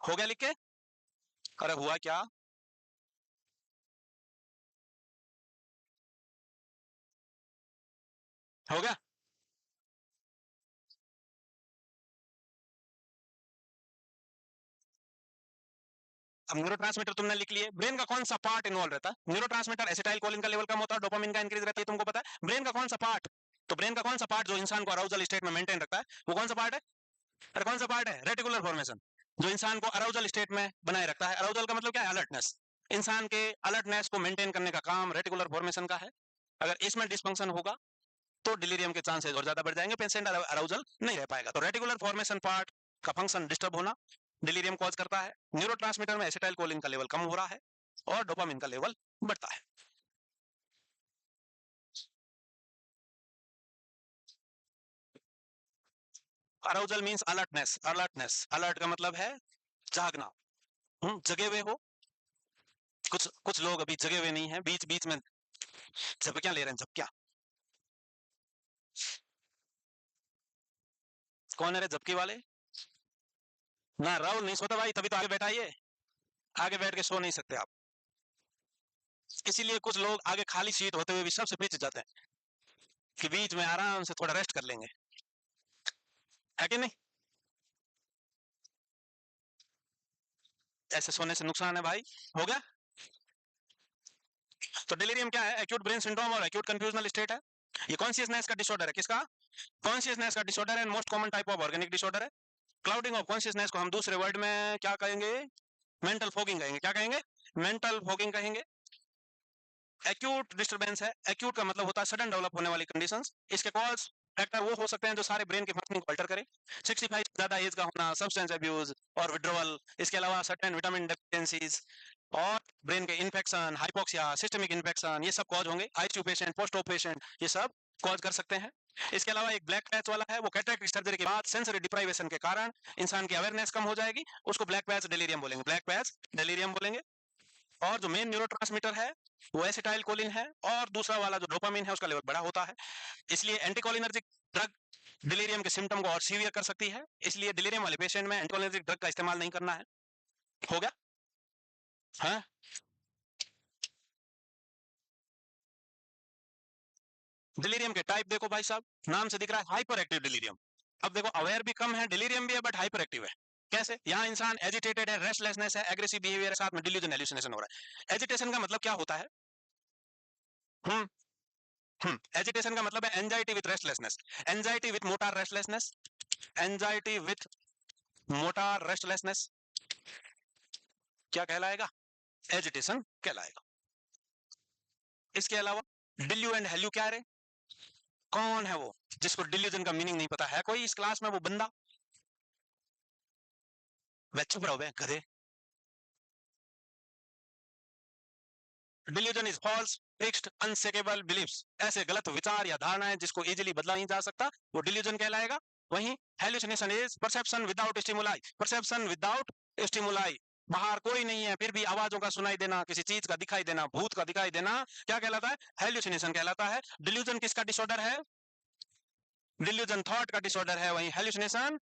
हो गया लिख के? अरे हुआ क्या? हो गया. अब न्यूरोट्रांसमीटर तुमने लिख लिए. ब्रेन का कौन सा पार्ट इन्वॉल्व रहता है? न्यूरोट्रांसमीटर एसिटाइल कोलिन का लेवल कम होता है, डोपामिन का इंक्रीज रहता है, तुमको पता है. ब्रेन का कौन सा पार्ट? तो ब्रेन का कौन सा पार्ट जो इंसान को अराउजल स्टेट में मेंटेन रखता है, वो कौन सा पार्ट है? अरे कौन सा पार्ट है? रेटिकुलर फॉर्मेशन, जो इंसान को अराउजल स्टेट में बनाए रखता है. अराउजल का मतलब क्या है? अलर्टनेस. इंसान के अलर्टनेस को मेंटेन करने का काम रेटिकुलर फॉर्मेशन का है. अगर इसमें डिसफंक्शन होगा तो डिलीरियम के चांसेस और ज्यादा बढ़ जाएंगे, पेशेंट अराउजल नहीं रह पाएगा. तो रेटिकुलर फॉर्मेशन पार्ट का फंक्शन डिस्टर्ब होना डिलीरियम कॉज करता है. न्यूरोट्रांसमीटर में एसिटाइल कोलिन का लेवल कम हो रहा है और डोपामिन का लेवल बढ़ता है. Arousal means alertness. Alertness, alert का मतलब है जागना. जगे हुए हो. कुछ कुछ लोग अभी जगे हुए नहीं है, बीच बीच में झपकियां ले रहे हैं, झपकियां. कौन है रे झपकी वाले? ना राहुल नहीं सोता भाई, तभी तो आगे बैठा है ये. आगे बैठ के सो नहीं सकते आप, इसीलिए कुछ लोग आगे खाली सीट होते हुए भी सबसे पीछे जाते हैं कि बीच में आराम से थोड़ा रेस्ट कर लेंगे. है कि नहीं? ऐसे सोने से नुकसान है भाई. हो गया. तो डिलीरियम क्या है? एक्यूट ब्रेन सिंड्रोम और एक्यूट कंफ्यूजनल स्टेट है. ये कॉन्शियसनेस का डिसऑर्डर है. किसका? कॉन्शियसनेस का डिसऑर्डर है. Most common type of organic disorder है. क्लाउडिंग ऑफ कॉन्शियसनेस को हम दूसरे वर्ड में क्या कहेंगे? मेंटल फॉगिंग कहेंगे. क्या कहेंगे? मेंटल फॉगिंग कहेंगे. एक्यूट डिस्टरबेंस है. एक्यूट का मतलब होता है सडन डेवलप होने वाली कंडीशंस. इसके कॉज फैक्टर वो हो सकते हैं जो सारे ब्रेन के फंक्शनिंग को अल्टर करे. 65 ज्यादा एज का होना, सब्सटेंस अब्यूज और विड्रॉवल. इसके अलावा सर्टेन विटामिन डेफिशिएंसीज और ब्रेन के इन्फेक्शन, हाइपोक्सिया, सिस्टमिक इन्फेक्शन, ये सब कॉज होंगे. ICU patient, post op patient, ये सब कॉज कर सकते हैं. इसके अलावा एक ब्लैक पैच वाला है, वो कैटरेक्ट सर्जरी के बाद सेंसरी डिप्राइवेशन के कारण इंसान की अवेयरनेस कम हो जाएगी, उसको ब्लैक पैच डिलीरियम बोलेंगे. ब्लैक पैच डिलीरियम बोलेंगे. और जो मेन न्यूरोट्रांसमीटर है वो एसिटाइल कोलिन है, और दूसरा वाला जो डोपामिन है उसका लेवल बड़ा होता है. इसलिए एंटीकोलिनर्जिक ड्रग डिलीरियम के सिम्टम को और सीवियर कर सकती है. इसलिए डिलीरियम वाले पेशेंट में एंटीकोलिनर्जिक ड्रग का इस्तेमाल नहीं करना है. हो गया? हाँ. डिलीरियम के टाइप देखो भाई साहब, नाम से दिख रहा है हाइपर एक्टिव डिलीरियम. अब देखो अवेयर भी कम है, डिलीरियम भी है, बट हाइपर एक्टिव है. कैसे? यहाँ इंसान एजिटेटेड है, रेस्टलेसनेस है, एग्रेसिव बिहेवियर है, साथ में डिल्यूजन हेलुसिनेशन हो रहा है. एजिटेशन का मतलब क्या होता है? हम्म एजिटेशन का मतलब है anxiety with restlessness. Anxiety with motor restlessness. Anxiety with motor restlessness क्या कहलाएगा? एजिटेशन कहलाएगा. इसके अलावा डिल्यू एंड हेल्यू क्या है? कौन है वो जिसको डिल्यूजन का मीनिंग नहीं पता है? कोई इस क्लास में वो बंदा? वह चुप रहो बे गधे. Delusion is false fixed unshakeable beliefs. ऐसे गलत विचार या धारणाएं जिसको इजीली बदला नहीं जा सकता, वो डिल्यूजन कहलाएगा. वहीं hallucination is perception without stimuli. Perception without stimuli, बाहर कोई नहीं है फिर भी आवाजों का सुनाई देना, किसी चीज का दिखाई देना, भूत का दिखाई देना, क्या कहलाता है? हेल्यूसिनेशन कहलाता है. डिल्यूजन किसका डिसऑर्डर है? डिल्यूजन थॉट का डिसऑर्डर है. वहीं हेल्यूसिनेशन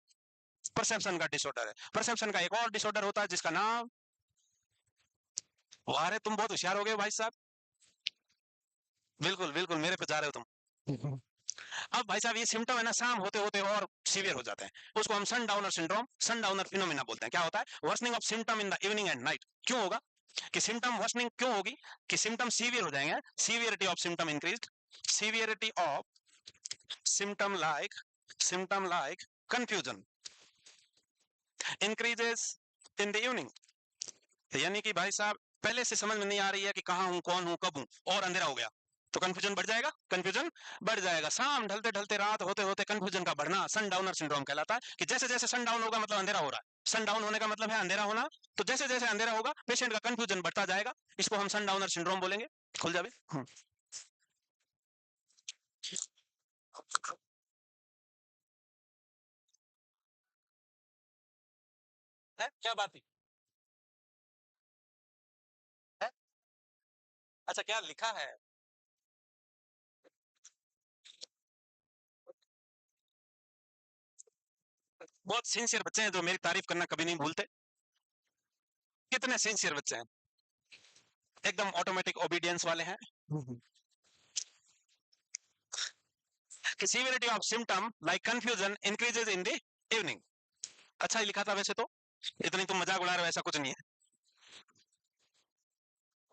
परसेप्शन का डिसऑर्डर है। परसेप्शन का एक और डिसऑर्डर होता है जिसका नाम, अरे तुम बहुत होशियार हो गए भाई साहब, बिल्कुल बिल्कुल मेरे पे जा रहे हो तुम। अब भाई साहब ये सिम्टम है ना, शाम होते होते और सीवियर हो जाते हैं, उसको हम सनडाउनर सिंड्रोम, सनडाउनर फिनोमेना बोलते हैं। क्या होता है? Worsening of symptom in the evening and night. क्यों होगा कि सिम्टम वर्सनिंग क्यों होगी? कि सिम्टम सीवियर हो जाएंगे, severity of symptom increased, severity of symptom like confusion increases in the evening। यानी कि भाई साहब पहले से समझ में नहीं आ रही है कि कहां हूं, कौन हूं, कब हूं, और अंधेरा हो गया तो कंफ्यूजन बढ़ जाएगा, कंफ्यूजन बढ़ जाएगा। शाम ढलते ढलते रात होते होते कंफ्यूजन का बढ़ना सनडाउनर सिंड्रोम कहलाता है। कि जैसे जैसे सनडाउन होगा मतलब अंधेरा हो रहा है, सनडाउन होने का मतलब है अंधेरा होना, तो जैसे जैसे अंधेरा होगा पेशेंट का कंफ्यूजन बढ़ता जाएगा, इसको हम सनडाउनर सिंड्रोम बोलेंगे। खुल जावे है क्या बात है? अच्छा क्या लिखा है? बहुत सिंसियर बच्चे हैं जो मेरी तारीफ करना कभी नहीं भूलते। कितने सिंसियर बच्चे हैं, एकदम ऑटोमेटिक ओबीडियंस वाले हैं। Severity of symptom like confusion increases in the evening. अच्छा ही लिखा था वैसे तो, इतनी तुम मजाक उड़ा रहे हो ऐसा कुछ नहीं है।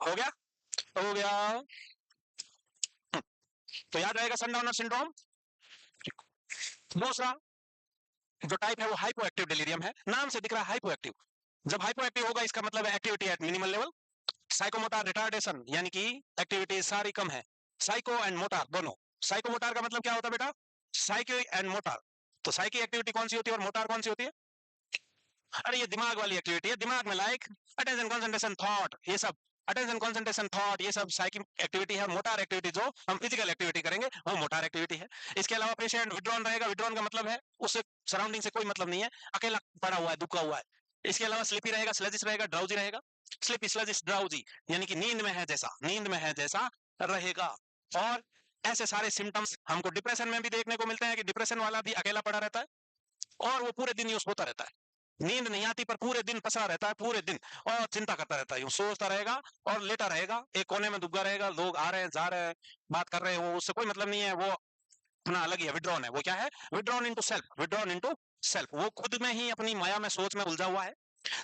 हो गया, हो गया। तो याद रहेगा सनडाउनर सिंड्रोम। दूसरा जो टाइप है वो हाइपोएक्टिव डिलीरियम है, नाम से दिख रहा है हाइपोएक्टिव। जब हाइपोएक्टिव होगा इसका मतलब है activity at minimal level. Psychomotor retardation यानी कि एक्टिविटी सारी कम है। साइको एंड मोटर दोनों। साइको मोटर का मतलब क्या होता है बेटा? Psycho and motor. तो साइकी एक्टिविटी कौन सी होती है और मोटर कौन सी होती है? अरे ये दिमाग वाली एक्टिविटी है, दिमाग में लाइक अटेंशन कंसंट्रेशन थॉट, ये सब अटेंशन कंसंट्रेशन थॉट ये सब साइकिक एक्टिविटी है। मोटर एक्टिविटी जो हम फिजिकल एक्टिविटी करेंगे वो मोटर एक्टिविटी है। इसके अलावा पेशेंट विड्रॉन रहेगा, विड्रॉन का मतलब है उससे सराउंडिंग से कोई मतलब नहीं है, अकेला पड़ा हुआ है, दुखा हुआ है। इसके अलावा स्लीपी रहेगा, स्लेजिश रहेगा, ड्राउजी रहेगा। स्लीपी स्लेजिश ड्राउजी यानी कि नींद में है जैसा, नींद में है जैसा रहेगा। और ऐसे सारे सिम्टम्स हमको डिप्रेशन में भी देखने को मिलते हैं कि डिप्रेशन वाला भी अकेला पड़ा रहता है और वो पूरे दिन यूज होता रहता है, नींद नहीं आती पर पूरे दिन फंसा रहता है, पूरे दिन और चिंता करता रहता है, यूं सोचता रहेगा और लेटा रहेगा, एक कोने में दुबका रहेगा, लोग आ रहे हैं जा रहे हैं बात कर रहे हैं, वो उससे कोई मतलब नहीं है, वो अपना अलग ही है, विड्रॉन है। वो क्या है? Withdrawn into self, withdrawn into self, वो खुद में ही अपनी माया में सोच में उलझा हुआ है।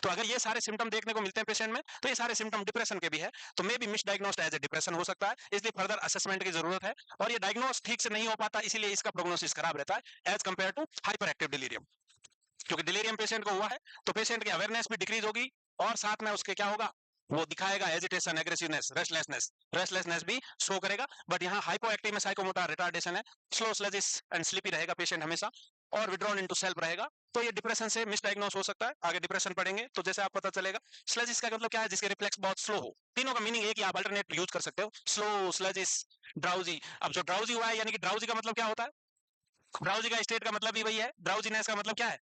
तो अगर ये सारे सिम्टम देखने को मिलते हैं पेशेंट में तो ये सारे सिम्टम डिप्रेशन के भी है, तो may be misdiagnosed as a depression हो सकता है, इसलिए फर्दर असेसमेंट की जरूरत है। और ये डायग्नोस ठीक से नहीं हो पाता इसीलिए इसका प्रोग्नोसिस खराब रहता है as compared to hyper active delirium. क्योंकि डिलीरियम पेशेंट को हुआ है तो पेशेंट की अवेयरनेस भी डिक्रीज होगी और साथ में उसके क्या होगा, वो दिखाएगा एजिटेशन, एग्रेसिवनेस, रेस्टलेसनेस, रेस्टलेसनेस भी शो करेगा। बट यहाँ हाइपोएक्टिव में साइकोमोटर रिटार्डेशन है, स्लो स्लेजिस एंड स्लीपी रहेगा पेशेंट हमेशा, और विड्रॉन इनटू सेल्फ रहेगा। तो ये डिप्रेशन से मिसडायग्नोस हो सकता है। आगे डिप्रेशन पढ़ेंगे तो जैसे आप पता चलेगा। स्लेजिस का मतलब क्या है? जिसके रिफ्लेक्स बहुत स्लो हो। तीनों का मीनिंग एक ही, आप अल्टरनेट यूज कर सकते हो, स्लो, स्लेजिस, ड्राउजी। अब जो ड्राउजी हुआ है यानी कि ड्राउजी का मतलब क्या होता है? ड्राउजी का स्टेट का मतलब भी वही है, ड्राउजीनेस का मतलब क्या है?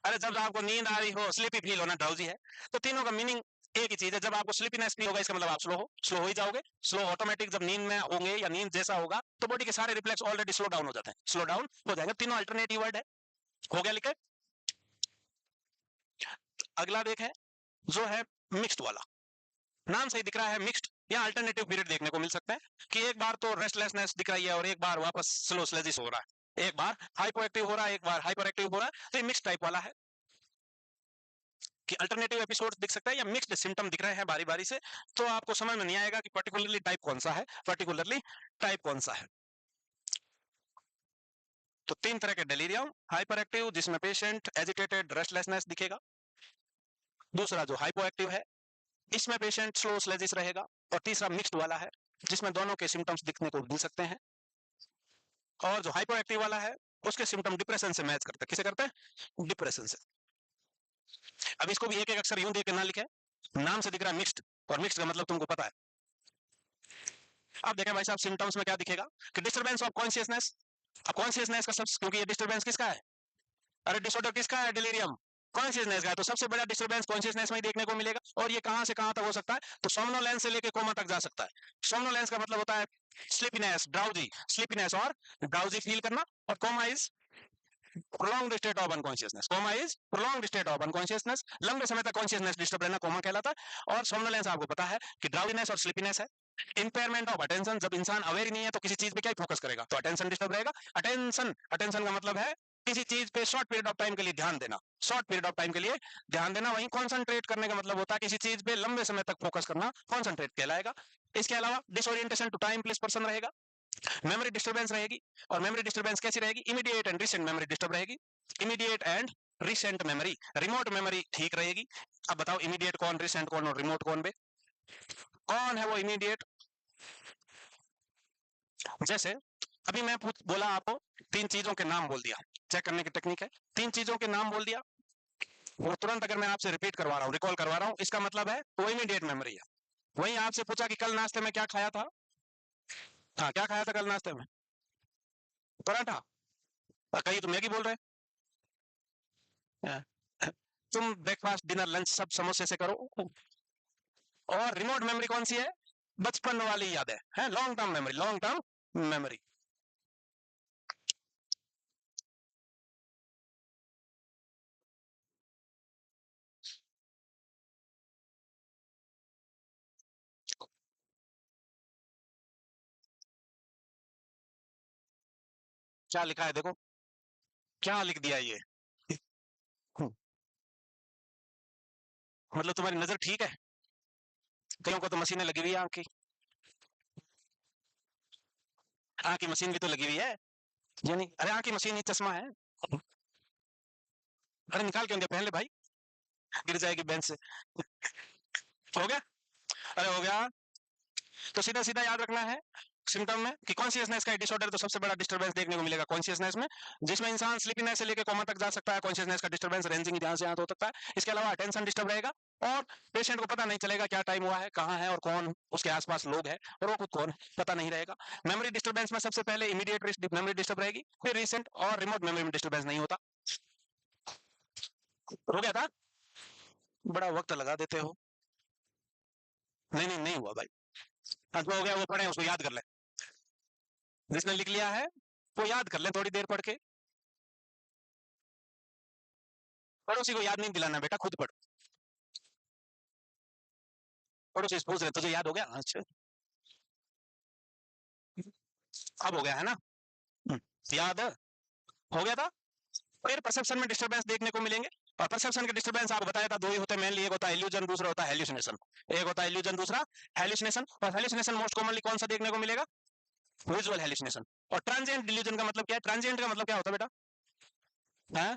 अरे जब आपको नींद आ रही हो, स्लीपी फील होना ड्राउजी है। तो तीनों का मीनिंग एक ही चीज है, जब आपको स्लीपीनेस फील होगा इसका मतलब आप स्लो हो, स्लो हो ही जाओगे। स्लो ऑटोमेटिक जब नींद में होंगे या नींद जैसा होगा तो बॉडी के सारे रिफ्लेक्स ऑलरेडी स्लो डाउन हो जाते हैं, स्लो डाउन हो जाएंगे। तीनों अल्टरनेटिव वर्ड है। हो गया लिखे? अगला देखें जो है मिक्स्ड वाला, नाम सही दिख रहा है मिक्स्ड, या अल्टरनेटिव पीरियड देखने को मिल सकते हैं कि एक बार तो रेस्टलेसनेस दिख रही है और एक बार वापस स्लो स्लेजिस हो रहा है, एक बार हाइपोएक्टिव हो रहा है, एक बार हाइपर एक्टिव हो रहा है। तो ये मिक्स टाइप वाला है कि अल्टरनेटिव एपिसोड्स दिख सकता है या मिक्स्ड सिम्टम दिख रहे हैं बारी बारी से, तो आपको समझ में नहीं आएगा कि पर्टिकुलरली टाइप कौन सा है, पर्टिकुलरली टाइप कौन सा है। तो तीन तरह के डेलीरियम, हाइपर एक्टिव जिसमें पेशेंट एजिटेटेड, रेस्टलेसनेस दिखेगा। दूसरा जो हाइपो एक्टिव है इसमें पेशेंट स्लो स्लेजिस रहेगा। और तीसरा मिक्स्ड वाला है जिसमें दोनों के सिम्टम्स दिखने को मिल सकते हैं। और जो हाइपर एक्टिव वाला है उसके सिम्टम डिप्रेशन से मैच करते हैं। किसे करते हैं? डिप्रेशन से। अब इसको भी एक एक अक्षर यूं देख के ना लिखे, नाम से दिख रहा है मिक्स्ड, और मिक्स्ड का मतलब तुमको पता है। अब देखें भाई साहब सिम्टम्स में क्या दिखेगा कि डिस्टर्बेंस ऑफ कॉन्शियसनेस। अब कॉन्शियसनेस का सबसे, क्योंकि ये डिस्टर्बेंस किसका है? अरे डिसऑर्डर किसका है? डिलीरियम कॉन्शियसनेस का है, तो सबसे बड़ा डिस्टर्बेंस कॉन्शियसनेस में ही देखने को मिलेगा। और ये कहां से कहां तक हो सकता है? तो सोमनोलेंस से लेके कोमा तक जा सकता है। सोमनोलेंस का मतलब होता है स्लीपीनेस, ड्राउजी, स्लीपीनेस और ड्राउजी फील करना। और coma is prolonged state of unconsciousness, coma is prolonged state of unconsciousness, लंबे समय तक कॉन्शियसनेस डिस्टर्ब रहना कोमा कहलाता है। और सोमनोलेंस आपको पता है कि ड्राउजीनेस और स्लीपीनेस है। इंपेयरमेंट ऑफ अटेंशन, जब इंसान अवेयर ही नहीं है तो किसी चीज पे क्या फोकस करेगा, तो अटेंशन डिस्टर्ब रहेगा। अटेंशन, अटेंशन का मतलब है किसी चीज पे शॉर्ट पीरियड ऑफ टाइम के लिए ध्यान देना, शॉर्ट पीरियड ऑफ टाइम के लिए ध्यान देना। वहीं कॉन्सेंट्रेट करने का मतलब होता है किसी चीज पे लंबे समय तक फोकस करना, कॉन्सेंट्रेट कहलाएगा। इसके अलावा disorientation to time place person रहेगा, मेमोरी डिस्टर्बेंस रहेगी। और मेमोरी डिस्टर्बेंस कैसी रहेगी, immediate and recent memory disturb रहेगी, immediate and recent memory. Remote memory ठीक रहेगी। अब बताओ इमीडिएट कौन, रिसेंट कौन और रिमोट कौन बे, कौन है वो इमीडिएट? जैसे अभी मैं बोला आपको, तीन चीजों के नाम बोल दिया, चेक करने की टेक्निक है, तीन चीजों के नाम बोल दिया, वो तुरंत अगर मैं आपसे रिपीट करवा रहा हूँ, रिकॉल करवा रहा हूँ, इसका मतलब है वो इमीडिएट मेमोरी है। वहीं आपसे पूछा कि कल नाश्ते में क्या खाया था, हाँ क्या खाया था कल नाश्ते में, पराठा, कहीं तो मैगी बोल रहे हैं। तुम ब्रेकफास्ट डिनर लंच सब समोसे से करो। और रिमोट मेमोरी कौन सी है, बचपन वाली याद है long term memory, long term memory. क्या लिखा है देखो, क्या लिख दिया ये। मतलब तुम्हारी नजर ठीक है, कईयों को तो मशीनें लगी हुई है आंख की, आंख की मशीन भी तो लगी हुई है, यानी अरे आंख की मशीन ही चश्मा है। अरे निकाल क्यों दिया, पहन ले भाई, गिर जाएगी बेंच से। हो गया, अरे हो गया। तो सीधा सीधा याद रखना है सिम्टम में कि कॉन्शियसनेस का डिसऑर्डर तो सबसे बड़ा डिस्टर्बेंस देखने को मिलेगा कॉन्शियसनेस में, जिसमें इंसान स्लीपीनेस से लेकर कोमा तक जा सकता है। कॉन्शियसनेस का डिस्टर्बेंस रेंजिंग ध्यान से यहाँ हो सकता है। इसके अलावा अटेंशन डिस्टर्ब रहेगा और पेशेंट को पता नहीं चलेगा क्या टाइम हुआ है, कहाँ है और कौन उसके आसपास लोग हैं और वो खुद कौन पता नहीं रहेगा। मेमोरी डिस्टर्बेंस में सबसे पहले इमीडिएट मेमोरी डिस्टर्ब रहेगी, फिर रिसेंट और रिमोट मेमोरी में डिस्टर्बेंस नहीं होता। हो गया था, बड़ा वक्त लगा देते हो। नहीं नहीं नहीं हुआ भाई, हाँ तो हो गया, वो पढ़े उसको याद कर ले, जिसने लिख लिया है वो याद कर ले थोड़ी देर पढ़ के। पड़ोसी को याद नहीं दिलाना बेटा, खुद पढ़। पड़ोसी से पूछ रहे तुझे याद हो गया, अच्छा अब हो गया है ना। हम्म, याद हो गया था। फिर परसेप्शन में डिस्टर्बेंस देखने को मिलेंगे, और परसेप्शन के डिस्टर्बेंस आपको बताया था दो ही होते हैं मेनली, एक होता है इल्यूजन, दूसरा होता है हेल्यूसिनेशन। एक होता है इल्यूजन, दूसरा हेल्यूसिनेशन। और हेल्यूसिनेशन मोस्ट कॉमनली कौन सा देखने को मिलेगा, विजुअल हेल्यूसिनेशन। और ट्रांजिएंट डिल्यूजन का मतलब क्या है, ट्रांजिएंट का मतलब क्या होता है बेटा, है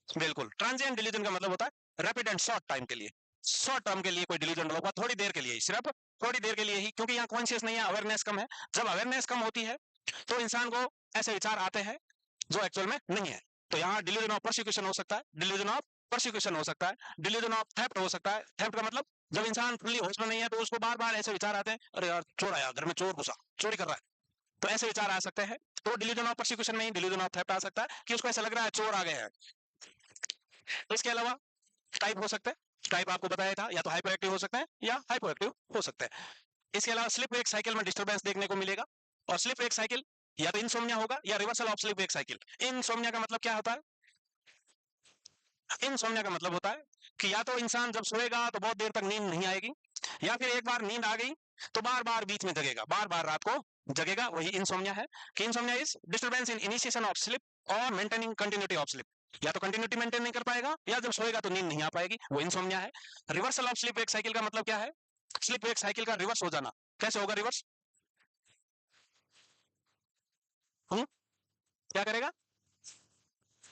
बिल्कुल, ट्रांजिएंट डिल्यूजन का मतलब होता है रैपिड एंड शॉर्ट टाइम के लिए, शॉर्ट टर्म के लिए कोई डिल्यूजन होगा, थोड़ी देर के लिए ही, सिर्फ थोड़ी देर के लिए ही, क्योंकि यहाँ कॉन्शियस नहीं है, अवेयरनेस कम है। जब अवेयरनेस कम होती है तो इंसान को ऐसे विचार आते हैं जो एक्चुअल में नहीं है। तो यहाँ डिल्यूजन ऑफ परसिक्यूशन हो सकता है, डिल्यूजन ऑफ परसिक्यूशन हो सकता है, डिल्यूजन ऑफ थेफ्ट हो सकता है। थेफ्ट का मतलब जब इंसान फुल्ली होश में नहीं है तो उसको बार बार ऐसे विचार आते हैं, अरे यार चोर आया, घर में चोर घुसा, चोरी कर रहा है, तो ऐसे विचार आ सकते हैं। तो डिल्यूजन ऑफ परसिक्यूशन में ही डिल्यूजन ऑफ थेफ्ट आ सकता है कि उसको ऐसा लग रहा है चोर आ गए हैं। इसके अलावा टाइप हो सकते हैं, टाइप आपको बताया था, या तो हाइपर एक्टिव हो सकते हैं या हाइपो एक्टिव हो सकते हैं। इसके अलावा स्लिप वेक साइकिल में डिस्टर्बेंस देखने को मिलेगा। और स्लिप वेक साइकिल या तो इंसोम्निया होगा या reversal of slip wake cycle. Insomnia का मतलब क्या होता है, इंसोम्निया का मतलब होता है कि या तो इंसान जब सोएगा तो बहुत देर तक नींद नहीं आएगी, या फिर एक बार नींद आ गई तो बार बार बीच में जगेगा, बार बार रात को जगेगा, वही इंसोम्निया है। कि insomnia is disturbance in initiation of slip और मेंटेनिंग कंटिन्यूटी ऑफ स्लिप। या तो कंटिन्यूटी मेंटेन नहीं कर पाएगा या जब सोएगा तो नींद नहीं आ पाएगी, वो इंसोम्निया है। Reversal of sleep wake cycle का मतलब क्या है, स्लीप वेक साइकिल का रिवर्स हो जाना। कैसे होगा रिवर्स, क्या करेगा,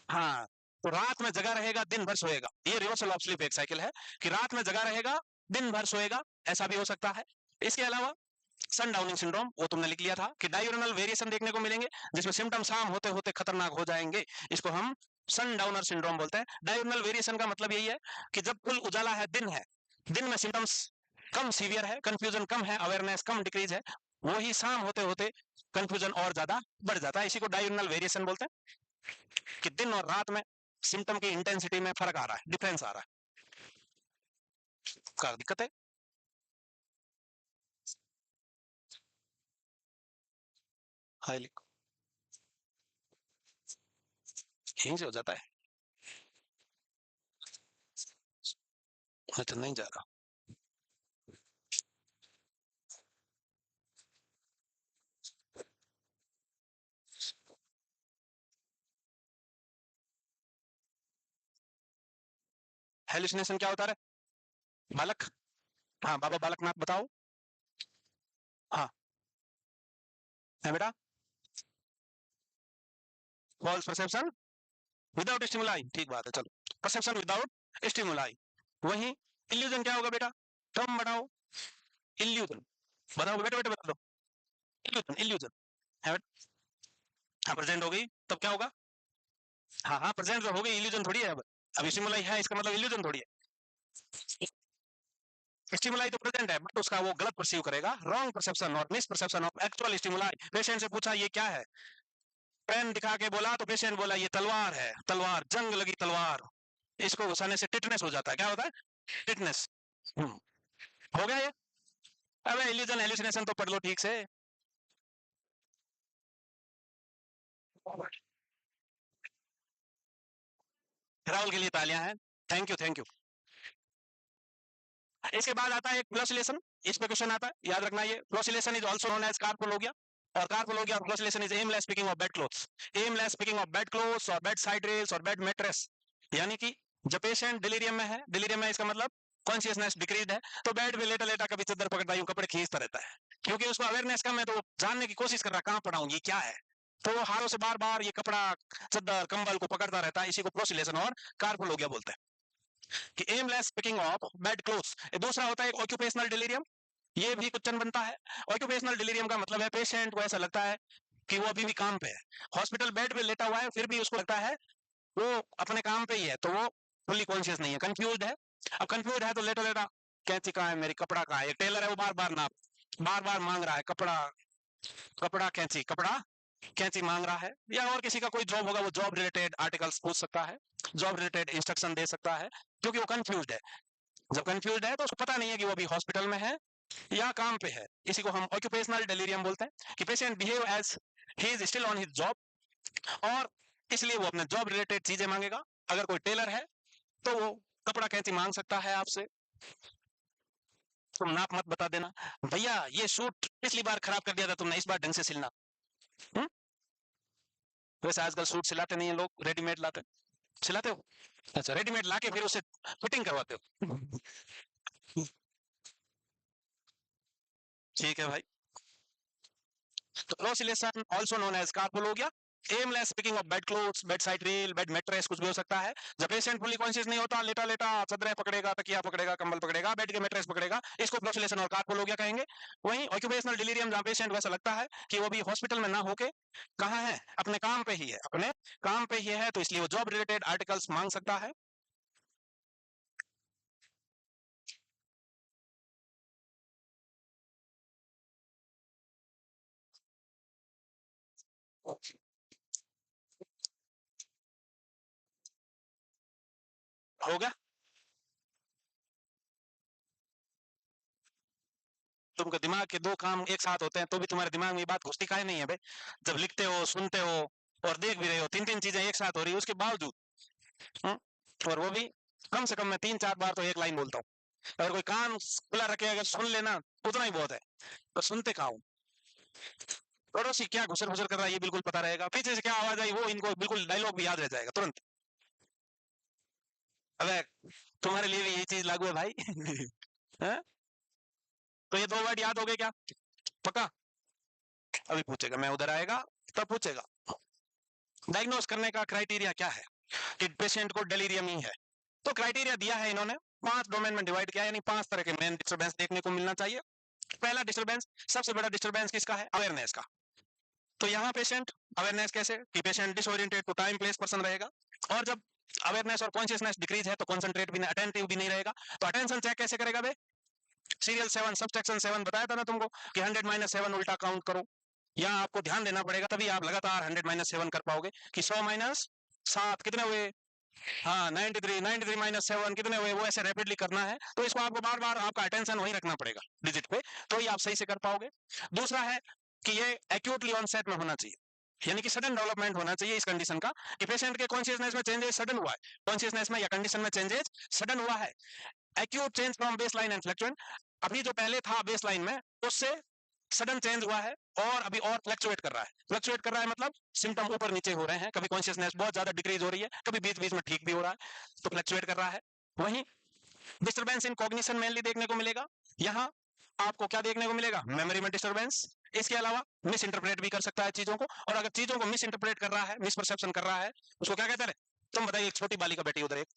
हाँ तो रात में जगा रहेगा दिन भर सोएगा, ये रिवर्सल ऑफ स्लीप एक साइकिल है कि रात में जगा रहेगा दिन भर सोएगा, ऐसा भी हो सकता है। इसके अलावा सन डाउनिंग सिंड्रोम, वो तुमने लिख लिया था कि डायurnal वेरिएशन देखने को मिलेंगे जिसमें सिम्टम शाम होते होते खतरनाक हो जाएंगे, इसको हम सन डाउनर सिंड्रोम बोलते हैं। डायurnal वेरिएशन का मतलब यही है कि जब कुल उजाला है, दिन में सिम्टम्स कम सीवियर है, कंफ्यूजन कम है, अवेयरनेस कम डिक्रीज है, वही शाम होते होते कंफ्यूजन और ज्यादा बढ़ जाता है, इसी को डायurnal वेरिएशन बोलते हैं। कि दिन और रात में सिम्टम की इंटेंसिटी में फर्क आ रहा है, डिफरेंस आ रहा है, क्या दिक्कत है। हाई, यहीं से हो जाता है। अच्छा नहीं जा रहा। हेलुसिनेशन क्या होता है? बालक। हाँ बाबा बालकनाथ बताओ। हाँ है बेटा। फॉल्स परसेप्शन विदाउट स्टिमुलाई, ठीक बात है, चलो परसेप्शन विदाउट स्टिमुलाई। वही इल्यूजन क्या होगा बेटा? टर्म बताओ। इल्यूजन बताओ बेटा, बेटा बता दो। इल्यूजन, इल्यूजन है बेटा। हाँ प्रेजेंट हो गई, तब क्या होगा? हाँ हाँ प्रेजेंट तो हो गई, इल्यूजन थोड़ी है अब स्टिमुलाई है इसका मतलब इल्यूजन थोड़ी है। स्टिमुलाई तो प्रेजेंट है बट उसका वो गलत परसीव करेगा, रॉन्ग परसेप्शन और miss perception of actual stimuli. Patient से पूछा ये क्या है, पेन दिखा के बोला तो पेशेंट बोला ये तलवार है, तलवार, जंग लगी तलवार। इसको घुसाने से टिटनेस हो जाता है, क्या होता है? टिटनेस। हो गया ये। अबे इल्यूजन हेलुसिनेशन तो पढ़ लो ठीक से। राहुल के लिए तालियां हैं, थैंक यू थैंक यू। इसके बाद आता है एक फ्लोसिलेशन, इस पे क्वेश्चन आता है, याद रखना ये floccillation is also known as carphologia. और कार्पोलोगिया और floccillation is aimless picking of bed clothes, aimless picking of bed clothes और बेड साइड रेल्स और बेड मैट्रेस। यानी कि जब पेशेंट डिलीरियम में है, डिलीरियम में इसका मतलब कॉन्शियसनेस डिक्रीज है, तो बेड पे लेटा लेटा कभी चद्दर पकड़ता यूं कपड़े खींचता रहता है, क्योंकि उसको अवेयरनेस कम है, तो वो जानने की कोशिश कर रहा है कहां पड़ा हूं, ये क्या है। तो वो हाथों से बार बार ये कपड़ा, चद्दर, कंबल को पकड़ता रहता है, इसी को फ्लोसिलेशन और कार्पोलोगिया बोलते हैं कि aimless picking of bed clothes. दूसरा होता है ऑक्यूपेशनल डिलीरियम, ये भी क्वेश्चन बनता है। ऑक्यूपेशनल डिलीरियम का मतलब है पेशेंट को ऐसा लगता है कि वो अभी भी काम पे है, हॉस्पिटल बेड पे लेटा हुआ है, फिर भी उसको लगता है वो अपने काम पे ही है, तो वो फुल्ली कॉन्शियस नहीं है, कंफ्यूज है। अब कंफ्यूज है तो लेटा लेटा कैंची कहाँ है मेरी, कपड़ा कहाँ है, एक टेलर है वो बार बार नाप, बार बार मांग रहा है कपड़ा, कपड़ा कैंची, कपड़ा कैंची मांग रहा है। या और किसी का कोई जॉब होगा, वो जॉब रिलेटेड आर्टिकल्स पूछ सकता है, जॉब रिलेटेड इंस्ट्रक्शन दे सकता है, क्योंकि वो कंफ्यूज है। जब कंफ्यूज है तो उसको पता नहीं है कि वो अभी हॉस्पिटल में है या काम पे है, इसी को हम ऑक्यूपेशनल डिलीरियम बोलते हैं कि patient behave as he is still on his job, और इसलिए वो अपने जॉब रिलेटेड चीजें मांगेगा। अगर कोई टेलर है तो वो कपड़ा कैंची मांग सकता है आपसे, तुम नाप मत बता देना, भैया ये सूट पिछली बार खराब कर दिया था तुमने, इस बार ढंग से सिलना। हुँ? वैसे आजकल सूट सिलाते नहीं है लोग, रेडीमेड लाते, सिलाते हो? अच्छा रेडीमेड लाके फिर उसे फिटिंग करवाते हो। ठीक है भाई। तो floccillation also known as carphologia, aimless picking of bed clothes, bed side rail, bed mattress, कुछ भी हो सकता है। जब पेशेंट फुली कॉन्शियस नहीं होता, लेटा लेटा चदरें पकड़ेगा, तकिया पकड़ेगा, कंबल पकड़ेगा, बेड के मैट्रेस पकड़ेगा, इसको फ्लोसिलेशन और कार्पोलोगिया कहेंगे। वहीं ऑक्यूपेशनल डिलीरियम, जहां पेशेंट को ऐसा लगता है कि वो भी हॉस्पिटल में ना होके कहाँ है, अपने काम पे ही है, अपने काम पे ही है, तो इसलिए वो जॉब रिलेटेड आर्टिकल्स मांग सकता है। हो गया। तुमके दिमाग के दो काम एक साथ होते हैं तो भी तुम्हारे दिमाग में ये बात घुसती काहे नहीं है बे? जब लिखते हो, सुनते हो और देख भी रहे हो, तीन तीन चीजें एक साथ हो रही है उसके बावजूद। हम्म? और वो भी कम से कम मैं 3-4 बार तो एक लाइन बोलता हूँ। अगर कोई कान खुला रखे अगर सुन लेना उतना ही बहुत है, तो सुनते कहाँ हूँ। पड़ोसी क्या घुसर घुसर कर रहा है ये बिल्कुल पता रहेगा, पीछे से क्या आवाज आई वो इनको बिल्कुल डायलॉग भी याद रह जाएगा तुरंत। अबे तुम्हारे लिए भी यही चीज लागू है भाई। हैं? तो ये 2 वर्ड याद हो गए क्या? पक्का? अभी पूछेगा, मैं उधर आएगा तब पूछेगा। डायग्नोस करने का क्राइटेरिया क्या है कि पेशेंट को डेलीरियम ही है? तो क्राइटेरिया दिया है इन्होंने, 5 डोमेन में डिवाइड किया है, यानी 5 तरह के मेन डिस्टर्बेंस देखने को मिलना चाहिए। पहला डिस्टर्बेंस, सबसे बड़ा डिस्टर्बेंस किसका है? अवेयरनेस का। तो यहाँ पेशेंट अवेयरनेस कैसे कि patient disoriented to time place person रहेगा, और जब अवेयरनेस और कॉन्शियसनेस डिक्रीज है तो कॉन्सेंट्रेट भी नहीं, अटेंटिव भी नहीं रहेगा। तो अटेंशन चेक कैसे करेगा बे? सीरियल 7 सबसेक्शन 7 बताया था ना तुमको कि 100-7 उल्टा काउंट करो। यहाँ आपको ध्यान देना पड़ेगा, तभी आप लगातार 100-7 कर पाओगे कि 100-7 कितने हुए? हाँ 93 कितने हुए, वो ऐसे रैपिडली करना है, तो इसको आपको बार बार आपका अटेंशन वही रखना पड़ेगा डिजिट पे, तो ही आप सही से कर पाओगे। दूसरा है कि ये एक्यूटली ऑनसेट में होना चाहिए, यानी कि सडन डेवलपमेंट होना चाहिए इस कंडीशन का कि पेशेंट के कॉन्शियसनेस में चेंजेस सडन हुआ है, कॉन्शियसनेस में या कंडीशन में चेंजेस सडन हुआ है। Acute change from base line and fluctuant, अभी जो पहले था बेस लाइन में उससे सडन चेंज हुआ है और अभी और फ्लक्चुएट कर रहा है। फ्लक्चुएट कर रहा है मतलब सिम्टम ऊपर नीचे हो रहे हैं, कभी कॉन्शियसनेस बहुत ज्यादा डिक्रीज हो रही है, कभी बीच बीच में ठीक भी हो रहा है, तो फ्लक्चुएट कर रहा है। वहीं डिस्टर्बेंस इन कॉग्निशन मेनली देखने को मिलेगा। यहाँ आपको क्या देखने को मिलेगा? मेमोरी में डिस्टर्बेंस। इसके अलावा मिस इंटरप्रेट भी कर सकता है चीजों को, और अगर चीजों को मिस इंटरप्रेट कर रहा है, मिस परसेप्शन कर रहा है, उसको क्या कहते हैं? तुम बताइए, एक छोटी बालिका बैठी उधर, एक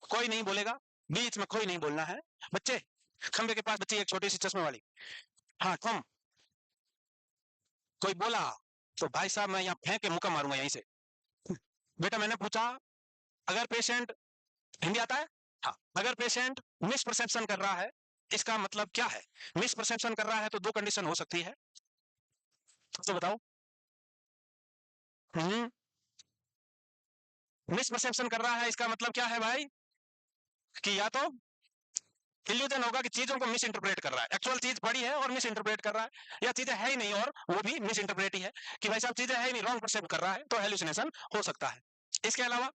कोई नहीं बोलेगा, बीच में कोई नहीं बोलना है। बच्चे, खंबे के पास बच्ची एक छोटी सी चश्मे वाली, हाँ तुम, कोई बोला तो भाई साहब मैं यहाँ फेंक के मुक्का मारूंगा यहीं से। बेटा मैंने पूछा, अगर पेशेंट, हिंदी आता है? हाँ, अगर पेशेंट मिस परसेप्शन कर रहा है, इसका मतलब क्या है? मिस परसेप्शन कर रहा है तो दो कंडीशन हो सकती है, तो बताओ। हम्म, मिस परसेप्शन कर रहा है इसका मतलब क्या है भाई? कि या तो इल्यूजन होगा कि चीजों को मिस इंटरप्रेट कर रहा है, एक्चुअल चीज बड़ी है और मिस इंटरप्रेट कर रहा है, या चीजें है ही नहीं और वो भी मिस इंटरप्रेट ही है, कि भाई साहब चीजें है ही नहीं, रॉन्ग परसेप्ट कर रहा है, तो हेलुसिनेशन हो सकता है। इसके अलावा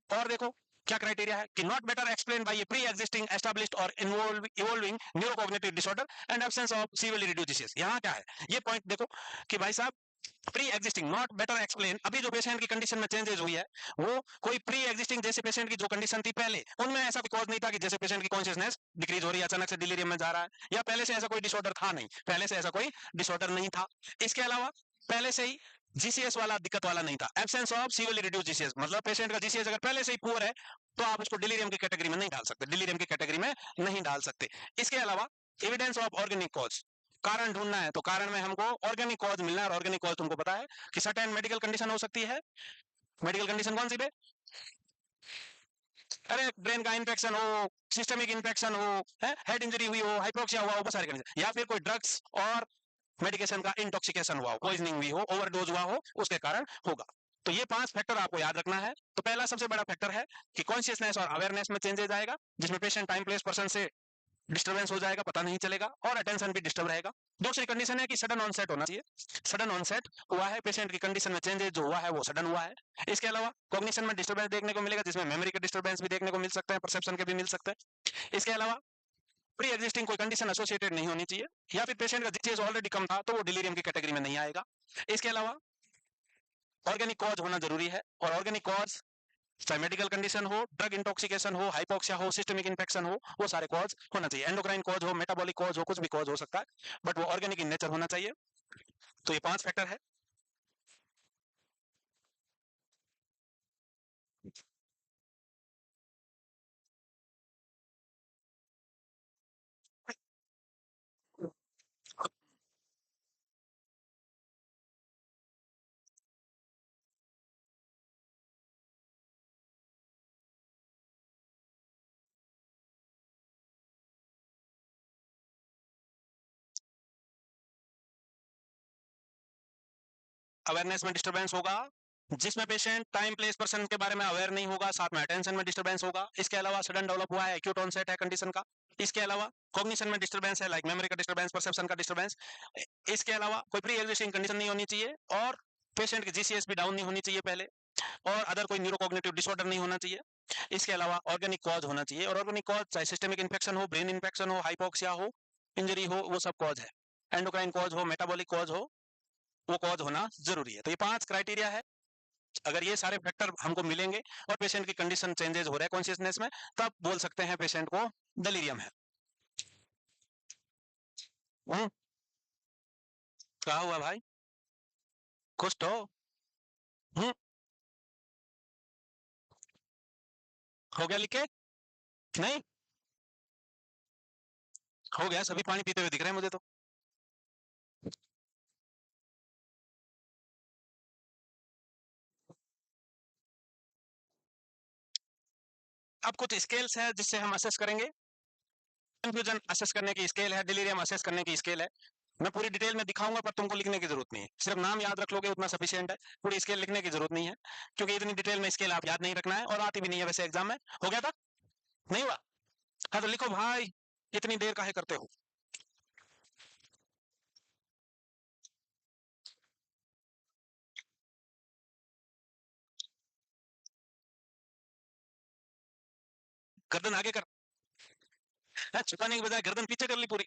और देखो क्या क्राइटेरिया है कि not better explain by a pre existing established or evolving neurocognitive disorder and absence of severely reduced disease. यहाँ क्या है ये पॉइंट देखो कि भाई साहब pre existing not better explain, अभी जो पेशेंट की कंडीशन में चेंजेस हुई है वो कोई प्री एग्जिस्टिंग जैसे पेशेंट की जो कंडीशन थी पहले, उनमें ऐसा कोई कॉज नहीं था कि जैसे पेशेंट की कॉन्शियसनेस डिक्रीज हो रही है, अचानक से डिलीरियम में जा रहा है, या पहले से ऐसा कोई डिसऑर्डर था नहीं, पहले से ऐसा कोई डिसऑर्डर नहीं था। इसके अलावा पहले से ही जीसीएस वाला दिक्कत वाला नहीं था, absence of severely reduced GCS, मतलब पेशेंट का जीसीएस अगर पहले से ही पुअर है तो आप उसको डिलीरियम की कैटेगरी में नहीं डाल सकते, डिलीरियम की कैटेगरी में नहीं डाल सकते। इसके अलावा एविडेंस ऑफ ऑर्गेनिक कॉज, कारण ढूंढना है तो कारण में हमको ऑर्गेनिक कॉज मिलना है, और ऑर्गेनिक कॉज तुमको पता है कि सर्टेन मेडिकल कंडीशन हो सकती है। मेडिकल कंडीशन कौन सी बे? अरे ब्रेन का इन्फेक्शन हो, सिस्टमिक इन्फेक्शन हो, हेड इंजरी हुई हो, हाइपोक्सिया हुआ हो, बहुत सारे कंडीशन, या फिर कोई ड्रग्स और मेडिकेशन का इंटॉक्सिकेशन हुआ हो, पॉइजनिंग हुई हो, ओवरडोज हुआ हो, उसके कारण होगा। तो ये 5 फैक्टर आपको याद रखना है। तो पहला सबसे बड़ा फैक्टर है कि कॉन्शियसनेस और अवेयरनेस में चेंजेस आएगा, जिसमें पेशेंट टाइम प्लेस पर्सन से डिस्टर्बेंस हो जाएगा, पता नहीं चलेगा, और अटेंशन भी डिस्टर्ब रहेगा। दूसरी कंडीशन है कि सडन ऑनसेट होना चाहिए, सडन ऑनसेट हुआ है, पेशेंट की कंडीशन में चेंजेस जो हुआ है वो सडन हुआ है। इसके अलावा कॉग्निशन में डिस्टर्बेंस देखने को मिलेगा, जिसमें मेमोरी के डिस्टर्बेंस भी देखने को मिल सकते हैं, परसेप्शन के भी मिल सकते हैं। इसके अलावा प्री एग्जिस्टिंग कोई कंडीशन एसोसिएटेड नहीं होनी चाहिए, या फिर पेशेंट का जीसीएस ऑलरेडी कम था तो वो डिलीरियम की कैटेगरी में नहीं आएगा। इसके अलावा ऑर्गेनिक कॉज होना जरूरी है, और ऑर्गेनिक कॉज चाहे मेडिकल कंडीशन हो, ड्रग इंटॉक्सिकेशन हो, हाइपोक्सिया हो, सिस्टमिक इन्फेक्शन हो, वो सारे कॉज होना चाहिए। एंडोक्राइन कॉज हो, मेटाबॉलिक कॉज हो, कुछ भी कॉज हो सकता है, बट वो ऑर्गेनिक इन नेचर होना चाहिए। तो ये 5 फैक्टर है। अवेयरनेस में डिस्टर्बेंस होगा, जिसमें पेशेंट टाइम प्लेस पर्सन के बारे में अवेयर नहीं होगा, साथ में अटेंशन में डिस्टर्बेंस होगा। इसके अलावा सडन डेवलप हुआ है, एक्यूट ऑनसेट है कंडीशन का। इसके अलावा कॉग्निशन में डिस्टर्बेंस है, लाइक मेमोरी का डिस्टर्बेंस, परसेप्शन का डिस्टर्बेंस। इसके अलावा कोई प्री एग्जिस्टिंग कंडीशन नहीं होनी चाहिए, और पेशेंट की जीसीएस भी डाउन नहीं होनी चाहिए पहले, और अदर कोई न्यूरोकॉग्निटिव डिसऑर्डर नहीं होना चाहिए। इसके अलावा ऑर्गेनिक कॉज होना चाहिए, और ऑर्गेनिक कॉज चाहे सिस्टमिक इन्फेक्शन हो, ब्रेन इन्फेक्शन हो, हाइपोक्सिया हो, इंजरी हो, वो सब कॉज है। एंडोक्राइन कॉज हो, मेटाबॉलिक कॉज हो, वो कॉज होना जरूरी है। तो ये 5 क्राइटेरिया है। अगर ये सारे फैक्टर हमको मिलेंगे और पेशेंट की कंडीशन चेंजेस हो रहा है कॉन्शियसनेस में, तब बोल सकते हैं पेशेंट को डिलीरियम है। हम्म, क्या हुआ भाई? कुछ तो हम्म, हो गया लिखे? नहीं हो गया, सभी पानी पीते हुए दिख रहे हैं मुझे तो। अब कुछ स्केल्स है जिससे हम असेस करेंगे। कंफ्यूजन असेस करने की स्केल है, डिलीरियम असेस करने की स्केल है। मैं पूरी डिटेल में दिखाऊंगा, पर तुमको लिखने की जरूरत नहीं है, सिर्फ नाम याद रख लोगे उतना सफिशिएंट है, पूरी स्केल लिखने की जरूरत नहीं है, क्योंकि इतनी डिटेल में स्केल आप याद नहीं रखना है, और आती भी नहीं है वैसे एग्जाम में। हो गया था? नहीं हुआ? हाँ तो लिखो भाई, इतनी देर काहे करते हो? गर्दन आगे कर, झुकाने के बजाय गर्दन पीछे कर ली पूरी।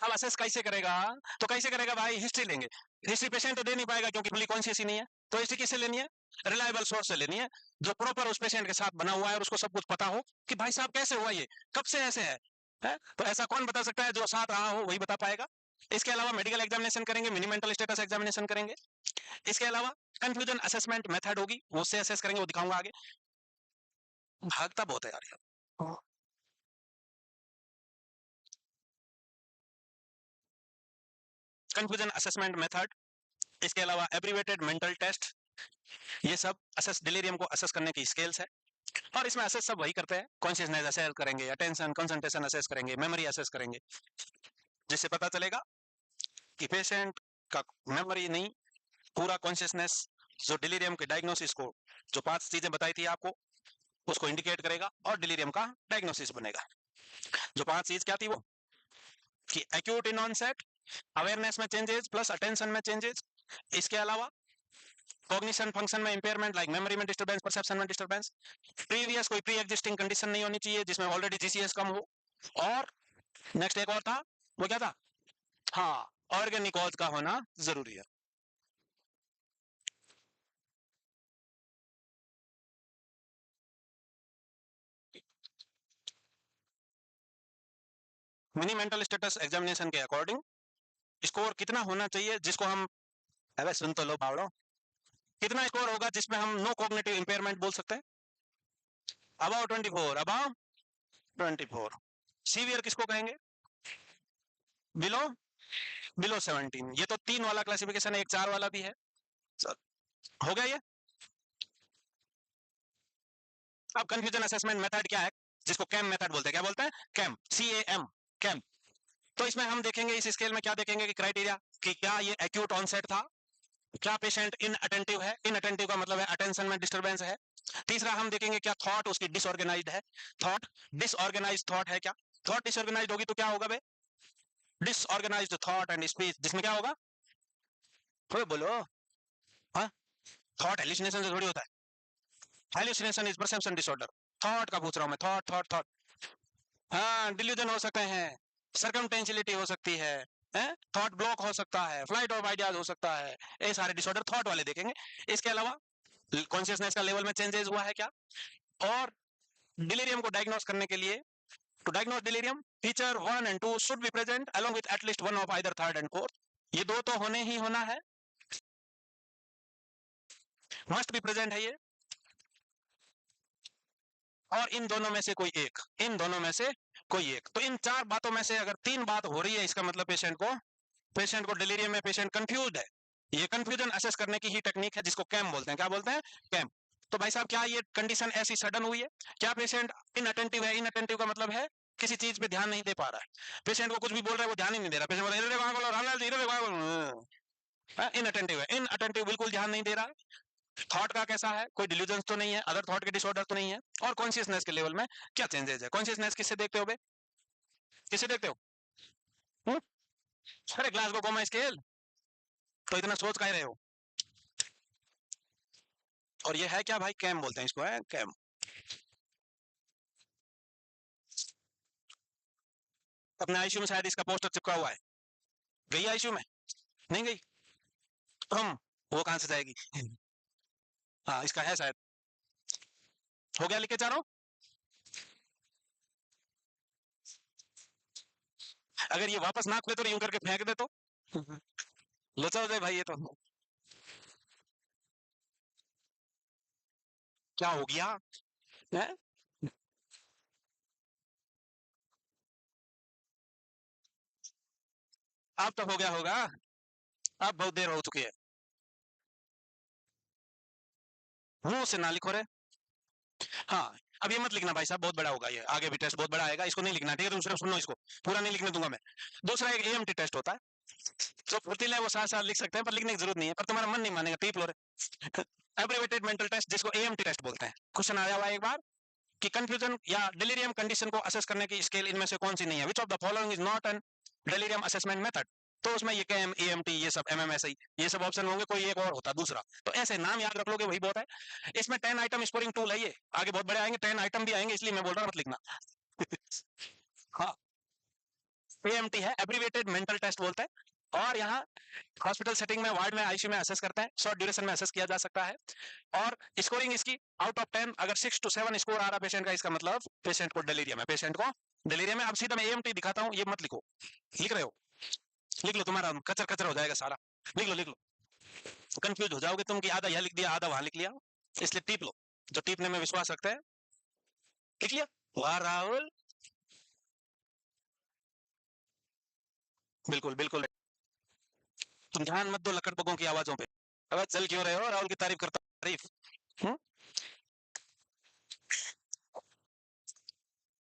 अब असेस कैसे करेगा? तो कैसे करेगा भाई? हिस्ट्री लेंगे। हिस्ट्री पेशेंट तो दे नहीं पाएगा क्योंकि फुली कॉन्शियस ही नहीं है, तो हिस्ट्री किससे लेनी है? रिलायबल सोर्स से लेनी है, जो प्रॉपर उस पेशेंट के साथ बना हुआ है और उसको सब कुछ पता हो कि भाई साहब कैसे हुआ, ये कब से ऐसे है? तो ऐसा कौन बता सकता है? जो साथ रहा हो वही बता पाएगा। इसके अलावा मेडिकल एग्जामिनेशन करेंगे, मिनी मेंटल स्टेटस एग्जामिनेशन करेंगे। इसके अलावा कंफ्यूजन असेसमेंट मेथड होगी, वो उससे असेस करेंगे, वो दिखाऊंगा आगे। भागता बहुत है यार। कंफ्यूजन असेसमेंट मेथड, इसके अलावा एब्रीवेटेड मेंटल टेस्ट, ये सब असेस डिलीरियम को असेस करने की स्केल्स है। और इसमें असेस सब वही करते हैं, कॉन्शियसनेस असेस करेंगे, अटेंशन कंसंट्रेशन असेस करेंगे, मेमोरी असेस करेंगे, जिससे पता चलेगा कि पेशेंट का मेमोरी नहीं, पूरा कॉन्शियसनेस जो डिलीरियम के डायग्नोसिस को, जो 5 चीजें बताई थी आपको, उसको इंडिकेट करेगा और डिलीरियम का डायग्नोसिस बनेगा। जो 5 चीज क्या थी वो? कि एक्यूट इन ऑनसेट, अवेयरनेस में चेंजेस प्लस अटेंशन में चेंजेस, इसके अलावा कॉग्निशन फंक्शन में इंपेयरमेंट लाइक मेमोरी में डिस्टर्बेंस, परसेप्शन में डिस्टर्बेंस, प्रीवियस कोई प्री एग्जिस्टिंग कंडीशन नहीं होनी चाहिए जिसमें ऑलरेडी जीसीएस कम हो, और नेक्स्ट एक और था, वो क्या था? हाँ, ऑर्गेनिक कॉज का होना जरूरी है। मिनी मेंटल स्टेटस एग्जामिनेशन के अकॉर्डिंग स्कोर कितना होना चाहिए, जिसको हम, अरे सुन तो लो बावड़ो, कितना स्कोर होगा जिसमें हम नो कॉग्निटिव इंपेयरमेंट बोल सकते हैं? About 24, about 24। सीवियर किसको कहेंगे? Below, below 17। ये तो 3 वाला क्लासिफिकेशन है, एक 4 वाला भी है। हो गया ये। अब कंफ्यूजन असेसमेंट मेथड क्या है, जिसको कैम मेथड बोलते हैं? क्या बोलते हैं? Cam, CAM, cam. तो इसमें हम देखेंगे, इस स्केल में क्या देखेंगे कि क्राइटेरिया, कि क्या ये एक्यूट ऑनसेट था, क्या पेशेंट इन अटेंटिव है, इन अटेंटिव का मतलब है अटेंशन में डिस्टर्बेंस है। तीसरा हम देखेंगे क्या थॉट उसकी डिसऑर्गेनाइज्ड है, थॉट डिसऑर्गेनाइज्ड थॉट है क्या? थॉट डिसऑर्गेनाइज्ड होगी तो क्या होगा बे? डिसऑर्गेनाइज्ड थॉट एंड स्पीच, जिसमें क्या होगा? कोई बोलो। हाँ, थॉट हेलुसिनेशन से थोड़ी होता है। Hallucination is perception disorder. Thought का पूछ रहा हूं मैं, थॉट थॉट थॉट। हाँ, डिल्यूजन हो सकते हैं, सरकमटेंशियलिटी हो सकती है, थॉट ब्लॉक हो सकता है, फ्लाइट ऑफ आइडियाज हो सकता है, ये सारे डिसऑर्डर थॉट वाले देखेंगे। इसके अलावा कॉन्शियसनेस का लेवल में चेंजेस हुआ है क्या? और डिलीरियम को डायग्नोस करने के लिए, to diagnose delirium, feature 1 and 2 should be present along with at least one of either third and fourth. ये दो तो होने ही होना है, मस्ट बी प्रेजेंट है ये। और इन दोनों में से कोई एक, इन दोनों में से कोई एक। तो इन 4 बातों में से अगर 3 बात हो रही है, इसका मतलब पेशेंट को डिलीरियम में पेशेंट कंफ्यूज है। ये कंफ्यूजन असेस करने की ही टेक्निक है, जिसको कैम बोलते हैं। क्या बोलते हैं? कैम। तो भाई साहब, क्या ये कंडीशन ऐसी सडन हुई है? क्या पेशेंट इनअटेंटिव है? इनअटेंटिव का मतलब है किसी चीज पे ध्यान नहीं दे पा रहा है, पेशेंट को कुछ भी बोल रहा है वो ध्यान ही नहीं दे रहा, पेशेंट बोल रहा है इनअटेंटिव है, इनअटेंटिव बिल्कुल ध्यान नहीं दे रहा है। थॉट का कैसा है? कोई डिल्यूजन तो नहीं है, अदर थॉट के डिसऑर्डर तो नहीं है। और कॉन्शियसनेस के लेवल में क्या चेंजेस है? कॉन्शियसनेस किससे देखते हो बे? किससे देखते हो? हुँ? अरे ग्लासगो कोमा स्केल, तो इतना सोच काहे रहे हो? और ये है क्या भाई? कैम बोलते हैं इसको, है कैम। अपने आईसीयू में शायद इसका पोस्टर चिपका हुआ है। गई आईसीयू में? नहीं गई? हम, वो कहां से जाएगी? हाँ, इसका है शायद। हो गया, लिखे चारों? अगर ये वापस ना खुले तो यूं करके फेंक दे तो लोचा हो जाए भाई ये तो। क्या हो गया है? अब तो हो गया होगा, अब बहुत देर हो चुकी है। मुंह से ना लिखो रे। हाँ, अब ये मत लिखना भाई साहब, बहुत बड़ा होगा ये, आगे भी टेस्ट बहुत बड़ा आएगा, इसको नहीं लिखना, ठीक है? तुम सिर्फ सुनो इसको, पूरा नहीं लिखने दूंगा मैं। दूसरा एक एएमटी टेस्ट होता है, जो फुर्तीला है वो साथ साथ लिख सकते हैं, पर लिखने की जरूरत नहीं है, पर तुम्हारा मन नहीं मानेगा, टीप लो रे। एब्रिवेटेड मेंटल टेस्ट, जिसको एएमटी टेस्ट बोलते हैं। क्वेश्चन आया हुआ है एक बार कि कंफ्यूजन या डिलीरियम कंडीशन को असेस करने की स्केल इनमें से कौन सी नहीं है? Which of the following is not an delirium assessment method? तो उसमें ये कैम, एएमटी, ये सब एमएमएसआई, ये सब ऑप्शन होंगे, कोई एक और होता दूसरा। तो ऐसे नाम याद रख लोगे वही बहुत है। इसमें 10 आइटम स्कोरिंग टूल है, ये आगे बहुत बड़े आएंगे, 10 आइटम भी आएंगे, इसलिए मैं बोल रहा हूँ मत लिखना। हाँ, एएमटी है, एब्रीवेटेड मेंटल टेस्ट बोलते हैं। और यहाँ हॉस्पिटल सेटिंग में, वार्ड में, आईसीयू में असेस करते हैं, शॉर्ट ड्यूरेशन में असेस किया जा सकता है। और स्कोरिंग इसकी आउट ऑफ 10, अगर 6 to 7 स्कोर आ रहा पेशेंट का, इसका मतलब पेशेंट को डिलीरियम है, पेशेंट को डिलीरियम है। अब सीधा मैं एएमटी दिखाता हूँ, ये मत लिखो, लिख रहे हो लिख लो, तुम्हारा कचर कचर हो जाएगा सारा, लिख लो लिख लो, कंफ्यूज हो जाओगे तुम कि आधा यहाँ लिख दिया आधा वहां लिख लिया, इसलिए टीप लो, जो टीपने में विश्वास रखते हैं। लिख लिया? वाह राहुल, बिल्कुल बिल्कुल, तुम ध्यान मत दो लकड़बग्गों की आवाजों पे। अब चल क्यों रहे हो, राहुल की तारीफ करता तारीफ। हम्म?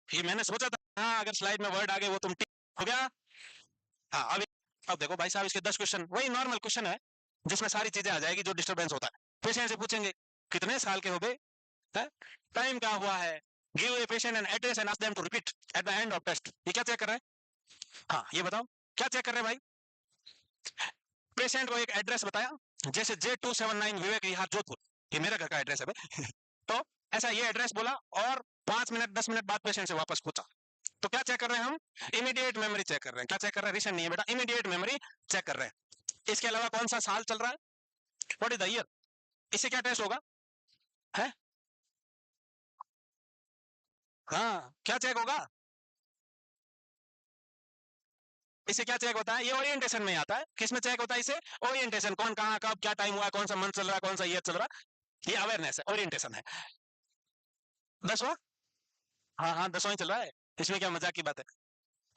ये मैंने सोचा था, हाँ अगर स्लाइड में वर्ड आ गए वो तुम टिक हो गया। हाँ अब देखो भाई साहब, इसके 10 क्वेश्चन वही नॉर्मल क्वेश्चन है, जिसमें सारी चीजें आ जाएगी जो डिस्टरबेंस होता है। पेशेंट से पूछेंगे कितने साल के हो बे, टाइम क्या हुआ है, give a patient an address and ask them to repeat at the end of test. ये क्या चेक कर रहे हैं? हाँ ये बताओ क्या चेक कर रहे हैं भाई? पेशेंट को एक एड्रेस बताया, जैसे J279 विवेक विहार जोधपुर, ये मेरा घर का एड्रेस है भाई। तो ऐसा ये एड्रेस बोला, और 5 मिनट 10 मिनट बाद पेशेंट से वापस पूछा। तो क्या चेक कर रहे हैं हम? इमीडिएट मेमोरी चेक कर रहे हैं। क्या चेक कर रहे हैं? रिसेंट नहीं है बेटा, इमीडिएट मेमोरी चेक कर रहे हैं। इसके अलावा कौन सा साल चल रहा है, व्हाट इज द ईयर, इससे क्या टेस्ट होगा है? हाँ क्या चेक होगा? इसे क्या चेक होता है? ये ओरिएंटेशन में आता है। किस में चेक होता है इसे? ओरिएंटेशन, कौन कहाँ कब क्या टाइम हुआ, कौन सा मंथ चल रहा है, कौन सा ईयर चल रहा है, ये अवेयरनेस है, ओरिएंटेशन है। 10वां? हाँ हाँ 10वां ही चल रहा है, इसमें क्या मजाक की बात है।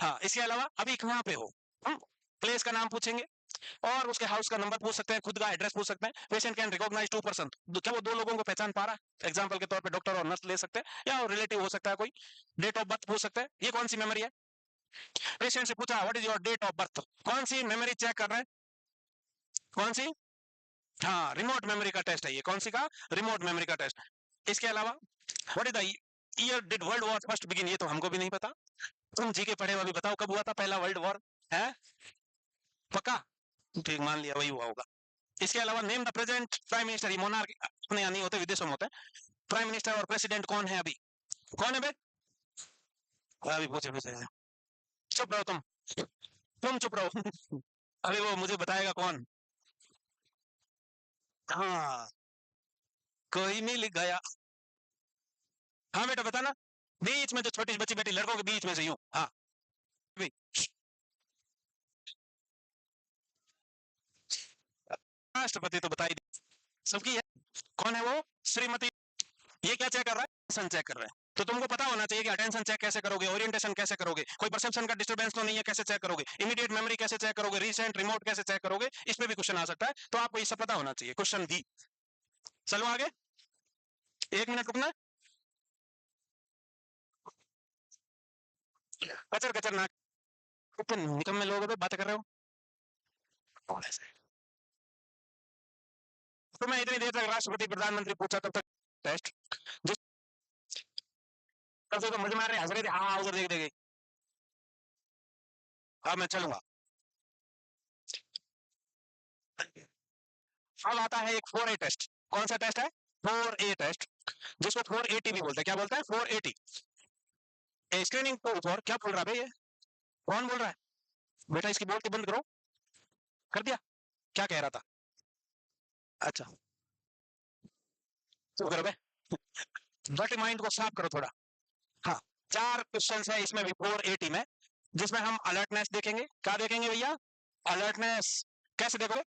हाँ इसके अलावा अभी कहाँ पे हो, हम प्लेस का नाम पूछेंगे, और उसके हाउस का नंबर पूछ सकते हैं, खुद का एड्रेस पूछ सकते हैं। पेशेंट कैन रिकॉग्नाइज 2%, क्या वो 2 लोगों को पहचान पा रहा है? एग्जाम्पल के तौर पे डॉक्टर और नर्स ले सकते हैं, या रिलेटिव हो सकता है कोई। डेट ऑफ बर्थ पूछ सकते हैं, ये कौन सी मेमोरी है? पेशेंट से पूछा what is your date of birth, कौन सी मेमोरी चेक कर रहे हैं? कौन सी? हाँ रिमोट मेमोरी का टेस्ट है ये, कौन सी का? रिमोट मेमोरी का टेस्ट। इसके अलावा what is the year did world war first begin, ये तो हमको भी नहीं पता, तुम जी के पढ़े हुए, बताओ कब हुआ था पहला वर्ल्ड वॉर है? पक्का? ठीक मान लिया वही हुआ होगा। इसके अलावा name the present prime minister, ये मोनार्क अपने यहाँ नहीं होते, विदेशों में होते हैं। प्राइम मिनिस्टर और प्रेसिडेंट कौन है अभी? कौन है बे? अभी पूछे पूछे, चुप रहो तुम चुप रहो। अभी वो मुझे बताएगा कौन। हाँ कोई नहीं लिख गया। हाँ बेटा बताना, बीच में जो छोटी बच्ची बेटी लड़कों के बीच में से यूं, हाँ भी। राष्ट्रपति तो बता ही दी सबकी है, कौन है वो? श्रीमती। ये क्या चेक कर रहा है? अटेंशन चेक कर रहे हैं। तो तुमको पता होना चाहिए कि अटेंशन चेक कैसे करोगे, ओरिएंटेशन कैसे करोगे, कोई परसेप्शन का डिस्टरबेंस तो नहीं है, कैसे चेक करोगे, इमीडिएट मेमोरी कैसे चेक करोगे, रिसेंट रिमोट कैसे चेक करोगे, इस पे भी क्वेश्चन आ सकता है। तो आपको ये सब पता होना चाहिए। क्वेश्चन भी, चलो आगे, 1 मिनट रुकना। कचर कचर ना, निकम्मे लोग बातें कर रहे हो ऐसे। तो मैं इतनी देर तक राष्ट्रपति प्रधानमंत्री पूछा, तब तक टेस्ट, जिस तब से तो मुझे मार रहे हंस रहे थे, हाँ उधर देख देखे। अब मैं चलूंगा। अब आता है एक 4A टेस्ट। कौन सा टेस्ट है? 4A टेस्ट, जिसको 480 भी बोलते हैं। क्या बोलते हैं? 480। स्क्रीनिंग टूल फॉर, क्या बोल रहा है ये? कौन बोल रहा है बेटा? इसकी बोलती बंद करो। कर दिया? क्या कह रहा था? अच्छा चुप करो बे, डर्टी माइंड को साफ करो थोड़ा। हाँ 4 क्वेश्चन है इसमें भी 480 में, जिसमें हम अलर्टनेस देखेंगे। क्या देखेंगे भैया? अलर्टनेस। कैसे देखोगे?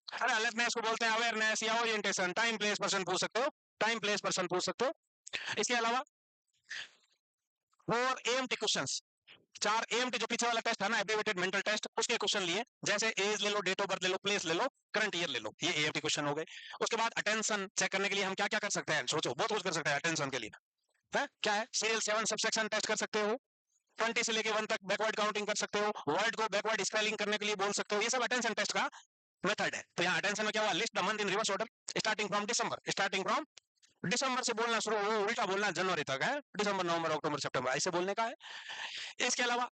अरे अलर्टनेस को बोलते हैं अवेयरनेस या ओरिएंटेशन। टाइम प्लेस पर्सन पूछ सकते हो, टाइम प्लेस पर्सन पूछ सकते हो। इसके अलावा 4 AMT क्वेश्चंस, 4 AMT जो पीछे वाला टेस्ट है ना, एब्रीवेटेड मेंटल टेस्ट, उसके क्वेश्चन लिए, जैसे एज ले लो, डेट ऑफ बर्थ ले लो, प्लेस ले लो, करंट ईयर ले लो, ये AMT क्वेश्चन हो गए। उसके बाद अटेंशन चेक करने के लिए हम क्या क्या कर सकते हैं? सोचो, बहुत कुछ कर सकते हैं अटेंशन के लिए है? क्या है? सीरियल 7 सबसेक्शन टेस्ट कर सकते हो, 20 से लेके 1 तक बैकवर्ड काउंटिंग कर सकते हो, वर्ड को बैकवर्ड स्पेलिंग करने के लिए बोल सकते हो। ये सब अटेंशन टेस्ट का मेथड है। तो यहाँ अटेंशन में क्या हुआ? List the month in reverse order starting from December, starting from December से बोलना शुरू, वो उल्टा बोलना जनवरी तक है, दिसंबर नवंबर अक्टूबर सितंबर ऐसे बोलने का है। इसके अलावा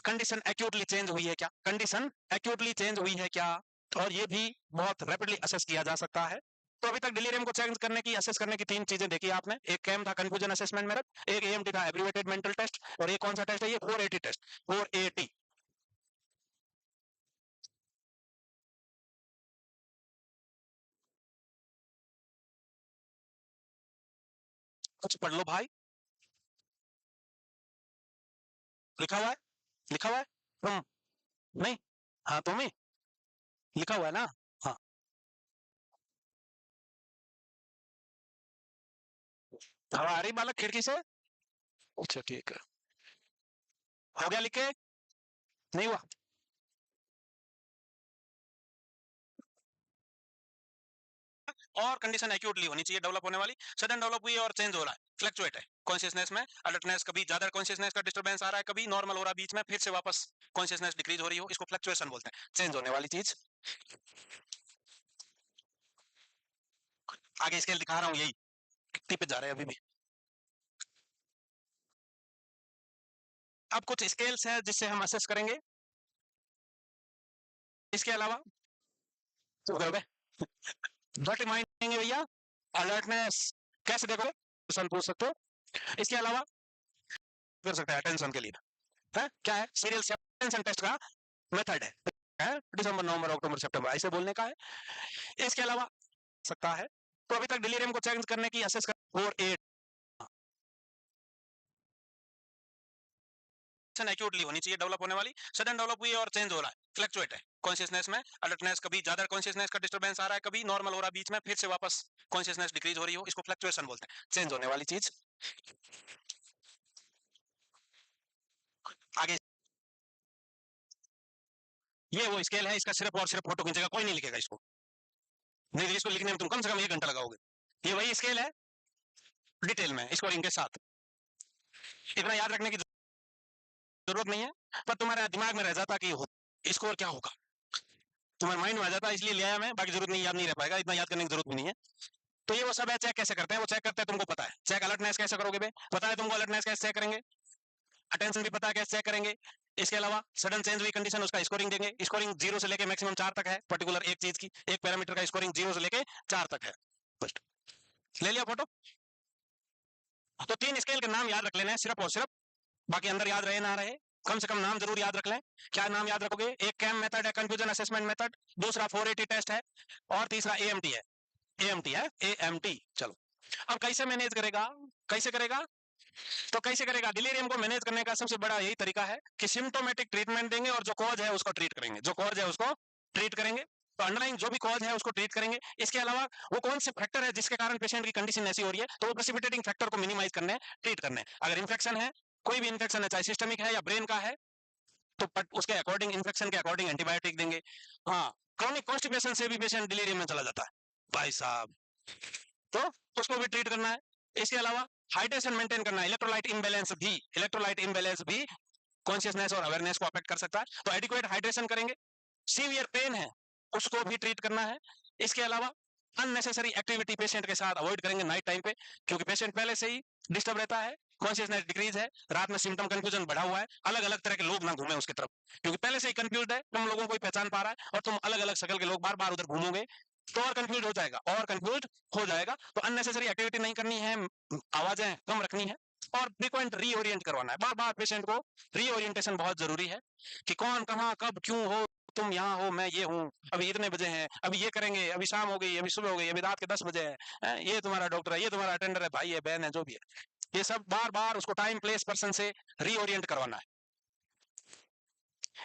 कंडीशन एक्यूटली चेंज हुई है क्या, कंडीशन एक्यूटली चेंज हुई है क्या, और ये भी बहुत रैपिडली असेस किया जा सकता है। तो अभी तक डिलीरियम को चेंज करने की, असेस करने की तीन चीजें देखी आपने। एक कैम था कंफ्यूजन असेसमेंट मेथड, एक एएमटी था एब्रिवेटेड मेंटल टेस्ट, और ये कौन सा टेस्ट है, ये 480 टेस्ट, 480। कुछ पढ़ लो भाई, लिखा हुआ है, लिखा हुआ है तुम, नहीं, हाँ तुम्हें लिखा हुआ है ना, हाँ। हवा आ रही बालक खिड़की से, अच्छा ठीक है, हो गया लिख के, नहीं हुआ, और कंडीशन एक्यूटली होनी चाहिए, डेवलप होने वाली, सडन डेवलप हुई और चेंज हो रहा है, फ्लक्चुएट है कॉन्शियसनेस में, अलर्टनेस, कभी ज्यादा कॉन्शियसनेस का डिस्टर्बेंस आ रहा है, कभी नॉर्मल हो रहा है, बीच में फिर से वापस कॉन्शियसनेस डिक्रीज हो रही हो, इसको फ्लक्चुएशन बोलते हैं, चेंज होने वाली चीज। आगे स्केल दिखा रहा हूँ, यही कितनी पे जा रहे हैं अभी भी। अब कुछ स्केल्स है जिससे हम असेस करेंगे, इसके अलावा व्हाट रिमाइंड देंगे भैया, अलर्टनेस, कैसे देखोगे, क्वेश्चन पूछ सकते हो। इसके अलावा कर सकते हैं अटेंशन के लिए, है क्या है, सीरियल अटेंशन टेस्ट का मेथड है, दिसंबर नवंबर अक्टूबर सितंबर ऐसे बोलने का है। इसके अलावा सकता है, तो अभी तक डिलीरियम को चेंज करने की, असेस कर, और एट एक्यूटली होनी चाहिए, डेवलप होने वाली, सडन डेवलप हुई और चेंज हो रहा है, फ्लक्चुएट है कॉन्शियसनेस में, अलर्टनेस, कभी ज्यादा कॉन्शियसनेस का डिस्टर्बेंस आ रहा है, कभी नॉर्मल हो रहा है, बीच में फिर से वापस कॉन्शियसनेस डिक्रीज हो रही हो, इसको फ्लक्चुएशन बोलते हैं, चेंज होने वाली चीज। आगे ये वो स्केल है, इसका सिर्फ और सिर्फ फोटो खींचेगा, कोई नहीं लिखेगा इसको, नहीं तो इसको लिखने में तुम कम से कम 1 घंटा लगाओगे। ये वही स्केल है, डिटेल में स्कोरिंग के साथ, इतना याद रखने की जरूरत नहीं है, पर तुम्हारे दिमाग में रह जाता कि स्कोर क्या होगा, तुम्हारे माइंड में आ जाता है, इसलिए ले आया मैं, बाकी जरूरत नहीं, याद नहीं रह पाएगा, इतना याद करने की जरूरत भी नहीं है। तो ये वो सब है, चेक कैसे करते हैं, वो चेक करते हैं, तुमको पता है, चेक अलर्टनेस कैसे करोगे बे, पता है तुमको अलर्टनेस कैसे चेक करेंगे, अटेंशन भी पता है कैसे चेक करेंगे। इसके अलावा सडन चेंज हुई कंडीशन, उसका स्कोरिंग देंगे, स्कोरिंग 0 से लेके मैक्सिमम 4 तक है, पर्टिकुलर एक चीज की, एक पैरामीटर का स्कोरिंग 0 से लेके 4 तक है। फर्स्ट ले लिया फोटो, तो 3 स्केल के नाम याद रख लेना है सिर्फ और सिर्फ, बाकी अंदर याद रहे ना रहे, कम से कम नाम जरूर याद रख लें। क्या नाम याद रखोगे, एक कैम मेथड है, कंफ्यूजन असेसमेंट मेथड, दूसरा 480 टेस्ट है, और तीसरा एएमटी है, एएमटी है, एएमटी। चलो अब कैसे मैनेज करेगा, कैसे करेगा, तो कैसे करेगा, डिलीरियम को मैनेज करने का सबसे बड़ा यही तरीका है कि सिम्टोमेटिक ट्रीटमेंट देंगे, और जो कॉज है उसको ट्रीट करेंगे, जो कॉज है उसको ट्रीट करेंगे, तो अंडरलाइन जो भी कॉज है उसको ट्रीट करेंगे। इसके अलावा वो कौन से फैक्टर है जिसके कारण पेशेंट की कंडीशन ऐसी हो रही है, तो वो प्रेसिपिटेटिंग फैक्टर को मिनिमाइज करने, ट्रीट करने। अगर इन्फेक्शन है, कोई भी इन्फेक्शन है, चाहे सिस्टमिक है या ब्रेन का है, तो उसके अकॉर्डिंग, इन्फेक्शन के अकॉर्डिंग एंटीबायोटिक देंगे। हाँ, क्रॉनिक कॉन्स्टिपेशन से भी पेशेंट डिलीरियम में चला जाता है भाई साहब, तो उसको भी ट्रीट करना है। इसके अलावा हाइड्रेशन मेंटेन करना है, इलेक्ट्रोलाइट इम्बैलेंस भी, इलेक्ट्रोलाइट इम्बैलेंस भी कॉन्शियसनेस और अवेयरनेस को अफेक्ट कर सकता है, तो एडिक्वेट हाइड्रेशन करेंगे। सीवियर पेन है, उसको भी ट्रीट करना है। इसके अलावा अननेसेसरी एक्टिविटी पेशेंट के साथ अवॉइड करेंगे नाइट टाइम पे, क्योंकि पेशेंट पहले से ही डिस्टर्ब रहता है, कॉन्शियसनेस डिक्रीज है, रात में सिम्टम कंफ्यूजन बढ़ा हुआ है, अलग अलग तरह के लोग ना घूमे उसकी तरफ, क्योंकि पहले से ही कंफ्यूज है, तुम लोगों को ही पहचान पा रहा है, और तुम अलग अलग शक्ल के लोग बार बार उधर घूमोगे, तो और कंफ्यूज हो जाएगा, और कंफ्यूज हो जाएगा। तो अननेसेसरी एक्टिविटी नहीं करनी है, आवाजें कम रखनी है, और फ्रीक्वेंट रीओरिएंट करवाना है, बार बार पेशेंट को रीओरिएंटेशन बहुत जरूरी है, कि कौन कहाँ कब क्यों हो, तुम यहाँ हो, मैं ये हूँ, अभी इतने बजे हैं, अभी ये करेंगे, अभी शाम हो गई, अभी सुबह हो गई, अभी रात के 10 बजे हैं, ये तुम्हारा डॉक्टर है, ये तुम्हारा अटेंडर है, भाई है, बहन है, जो भी है, ये सब बार बार उसको टाइम प्लेस पर्सन से रीओरिएंट करवाना है।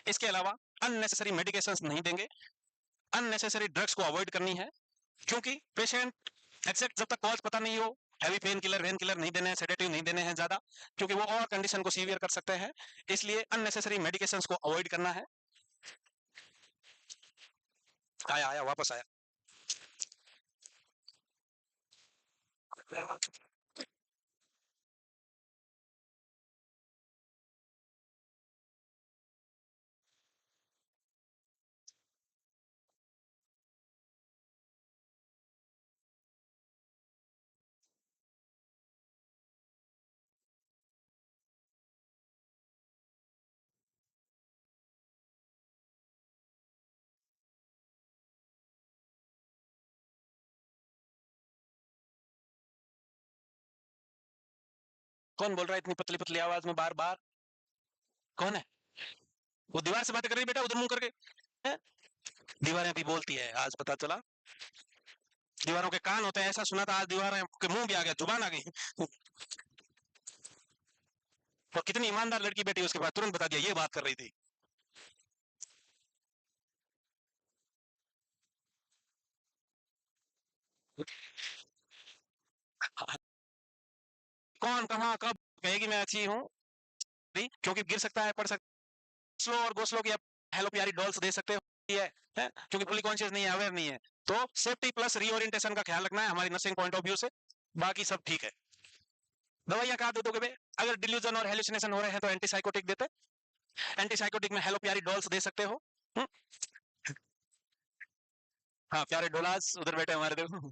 इसके अलावा अननेसेसरी मेडिकेशन नहीं देंगे, अननेसेसरी ड्रग्स को अवॉइड करनी है, क्योंकि पेशेंट एग्जैक्ट जब तक कॉज पता नहीं हो, heavy pain killer when killer नहीं देने हैं, सेडेटिव नहीं देने हैं ज्यादा, क्योंकि वो और कंडीशन को सीवियर कर सकते हैं, इसलिए अननेसेसरी मेडिकेशंस को अवॉइड करना है। आया आया वापस आया। कौन बोल रहा है इतनी पतली पतली आवाज में बार बार? कौन है? वो दीवार से बातें कर रही है बेटा, उधर मुंह करके है? दीवारें भी बोलती है, आज पता चला। दीवारों के कान होते हैं, ऐसा सुना था, आज दीवारें के मुंह भी आ गया, जुबान आ गई। और कितनी ईमानदार लड़की बेटी, उसके बाद तुरंत बता दिया ये बात कर रही थी। कौन कहाँ कब कहेगी मैं अच्छी हूँ? क्योंकि गिर सकता है, पढ़ सकता, स्लो और गो स्लो की आप हेलो प्यारी डॉल्स दे सकते हो, है? क्योंकि फुली कॉन्शियस नहीं है, अवेयर नहीं है। तो सेफ्टी प्लस रीओरिएंटेशन का ख्याल रखना है हमारी नर्सिंग पॉइंट ऑफ व्यू से, बाकी सब ठीक है। दवाइयां कहा दे दोगे बे? अगर डिल्यूजन और हेलुसिनेशन हो रहे हैं तो एंटीसाइकोटिक देते, एंटीसाइकोटिक में हेलो प्यारी डॉल्स दे सकते हो। हाँ, प्यारे डोलास उधर बैठे हमारे, देखो।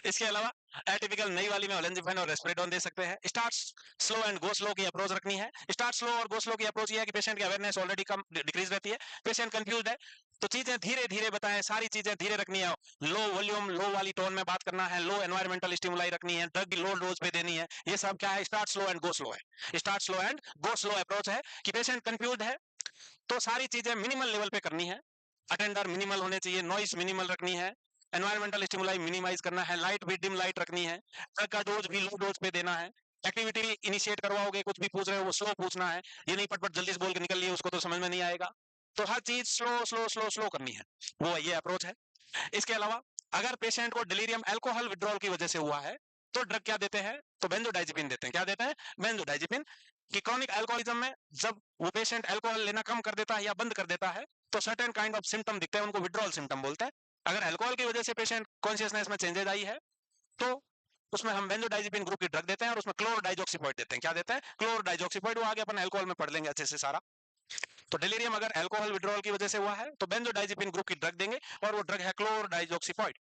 इसके अलावा एटिपिकल नई वाली में ओलेंजिफेन और रेस्पिरेडोन दे सकते हैं। Start slow and go slow की अप्रोच रखनी है। स्टार्ट स्लो और गो स्लो की अप्रोच ये है कि पेशेंट की अवेयरनेस ऑलरेडी कम डिक्रीज रहती है, पेशेंट कंफ्यूज्ड है, तो चीजें धीरे धीरे बताएं, सारी चीजें धीरे रखनी है, लो वॉल्यूम लो वाली टोन में बात करना है, लो एनवायरमेंटल स्टिमुलाई रखनी है, ड्रग लो डोज पे देनी है। ये सब क्या है? Start slow and go slow है। Start slow and go slow approach है कि पेशेंट कंफ्यूज है तो सारी चीजें मिनिमल लेवल पे करनी है। अटेंडर मिनिमल होने चाहिए, नॉइस मिनिमल रखनी है, एनवायरमेंटल स्टिमुलाई मिनिमाइज करना है, लाइट भी डिम लाइट रखनी है, ड्रग का डोज भी लो डोज पे देना है। एक्टिविटी इनिशिएट करवाओगे, कुछ भी पूछ रहे हो वो स्लो पूछना है, ये नहीं पटपट जल्दी से बोल के निकल लिए, उसको तो समझ में नहीं आएगा। तो हर चीज स्लो स्लो स्लो स्लो करनी है, वो ये अप्रोच है। इसके अलावा अगर पेशेंट को डिलीरियम अल्कोहल विड्रॉल की वजह से हुआ है तो ड्रग क्या देते हैं? तो बेंजोडाइजिपिन देते हैं। क्या देते हैं? बेंजोडाइजिपिन। कि क्रॉनिक अल्कोहलिज्म में जब वो पेशेंट अल्कोहल लेना कम कर देता है या बंद कर देता है तो सर्टेन काइंड ऑफ सिम्टम दिखते हैं, उनको विड्रॉल सिम्टम बोलते हैं। अगर अल्कोहल की वजह से पेशेंट कॉन्शियसनेस में चेंजेस आई है तो उसमें हम बेंजोडाइजिपिन ग्रुप की ड्रग देते हैं और उसमें क्लोरोडाइजॉक्सीपॉइड देते हैं। क्या देते हैं? क्लोरोडाइजॉक्सीपॉइड। वो आगे अपन अल्कोहल में पढ़ लेंगे अच्छे से सारा। तो डिलीरियम अगर अल्कोहल विड्रॉल की वजह से हुआ है तो बेंजोडाइजिपिन ग्रुप की ड्रग देंगे और वो ड्रग है क्लोरोडाइजॉक्सीपॉइड।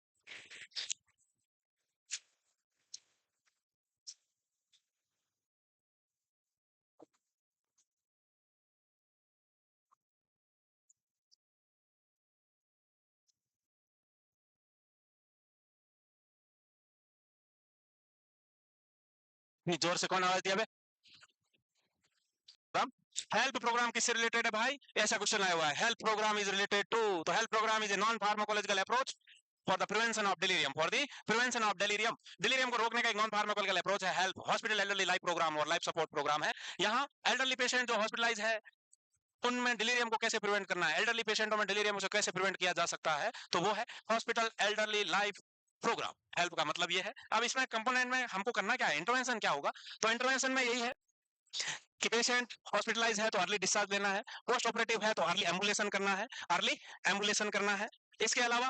जोर से कौन आवाज दिया? हेल्प प्रोग्राम किससे रिलेटेड है भाई? ऐसा क्वेश्चन आया हुआ है, help programme is related to, तो help programme is a non pharmacological approach for the prevention of delirium, for the prevention of delirium. Delirium को रोकने का एक नॉन फार्माकोलॉजिकल अप्रोच है help hospital elderly life programme और लाइफ सपोर्ट प्रोग्राम है। यहाँ एल्डरली पेशेंट जो हॉस्पिटलाइज है उनमें डिलीरियम को कैसे प्रिवेंट करना है, एल्डरली पेशेंटों में डिलीरियम को कैसे प्रिवेंट किया जा सकता है, तो वो है hospital elderly life program. Help का मतलब ये है। अब इसमें कंपोनेंट में हमको करना क्या है, इंटरवेंशन क्या होगा? तो इंटरवेंशन में यही है कि पेशेंट हॉस्पिटलाइज है तो अर्ली डिस्चार्ज लेना है, पोस्ट ऑपरेटिव है तो अर्ली एम्बुलेशन करना है, अर्ली एम्बुलेशन करना है। इसके अलावा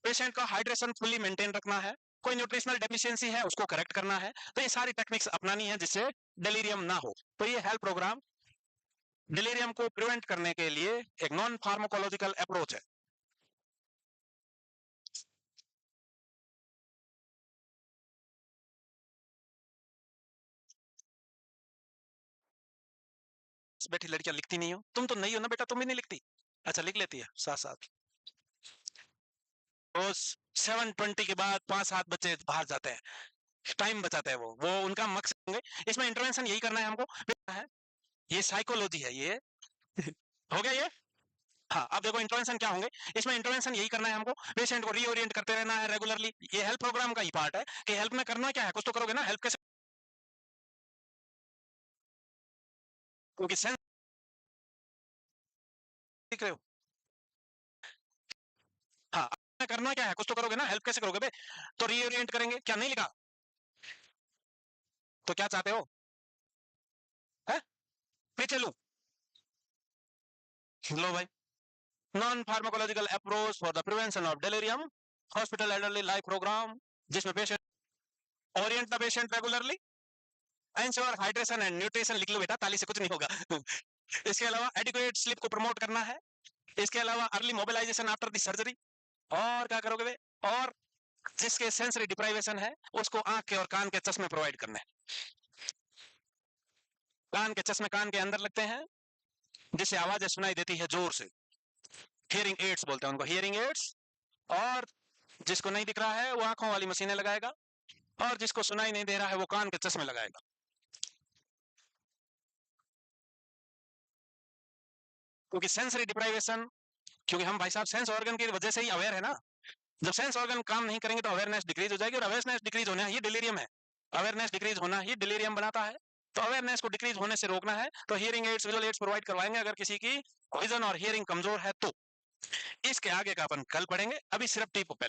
पेशेंट का हाइड्रेशन फुल्ली मेंटेन रखना है, कोई न्यूट्रिशनल डेफिशिएंसी है उसको करेक्ट करना है। तो ये सारी टेक्निक्स अपनानी है जिससे डिलीरियम ना हो। तो ये हेल्थ प्रोग्राम डिलीरियम को प्रिवेंट करने के लिए एक नॉन फार्माकोलॉजिकल अप्रोच है। बैठी लड़कियां लिखती नहीं हो, तुम तो नहीं हो ना बेटा, तुम भी नहीं लिखती? अच्छा लिख लेती है साथ साथ। रोज 7:20 के बाद 5-7 बच्चे बाहर जाते हैं, टाइम बचाते हैं, वो उनका मकसद होंगे। इसमें इंटरवेंशन यही करना है हमको है, ये साइकोलॉजी है ये। हो गया ये? हाँ, अब देखो इंटरवेंशन क्या होंगे। इसमें इंटरवेंशन यही करना है हमको, पेशेंट को रीओरिएंट करते रहना है रेगुलरली। ये हेल्थ प्रोग्राम का ही पार्ट है कि हेल्प में करना क्या है, कुछ तो करोगे ना। हेल्प कैसे? क्योंकि सेंस दिख रहे हो। हाँ, करना क्या है, कुछ तो करोगे ना। हेल्प कैसे करोगे बे? तो रीओरिएंट करेंगे। क्या नहीं लिखा? तो क्या चाहते हो है? पीछे लो। लो भाई, non pharmacological approach for the prevention of delirium, hospital elderly life programme, जिसमें patient orient the patient regularly, ensure hydration and nutrition. लिख लो बेटा, ताली से कुछ नहीं होगा। इसके अलावा एडिक्वेट स्लीप को प्रमोट करना है। इसके अलावा early mobilisation after the surgery. और क्या करोगे बे? और जिसके सेंसरी डिप्राइवेशन है उसको आंख के और कान के चश्मे प्रोवाइड करने हैं। कान के चश्मे कान के अंदर लगते हैं जिससे आवाजें सुनाई देती है जोर से, हियरिंग एड्स बोलते हैं उनको, हियरिंग एड्स। और जिसको नहीं दिख रहा है वो आंखों वाली मशीनें लगाएगा और जिसको सुनाई नहीं दे रहा है वो कान के चश्मे लगाएगा। क्योंकि सेंसरी डिप्राइवेशन, क्योंकि हम भाई साहब सेंस ऑर्गन की वजह से ही अवेयर है ना। जब सेंस ऑर्गन काम नहीं करेंगे तो अवेयरनेस डिक्रीज हो जाएगी, और अवेयरनेस डिक्रीज होना ही डिलीरियम है। अवेयरनेस डिक्रीज होना ही डिलीरियम बनाता है। तो अवेयरनेस को डिक्रीज होने से रोकना है तो hearing aids, visual aids provide करवाएंगे अगर किसी की विजन और हियरिंग कमजोर है तो। इसके आगे का अपन कल पढ़ेंगे, अभी सिर्फ टी पहले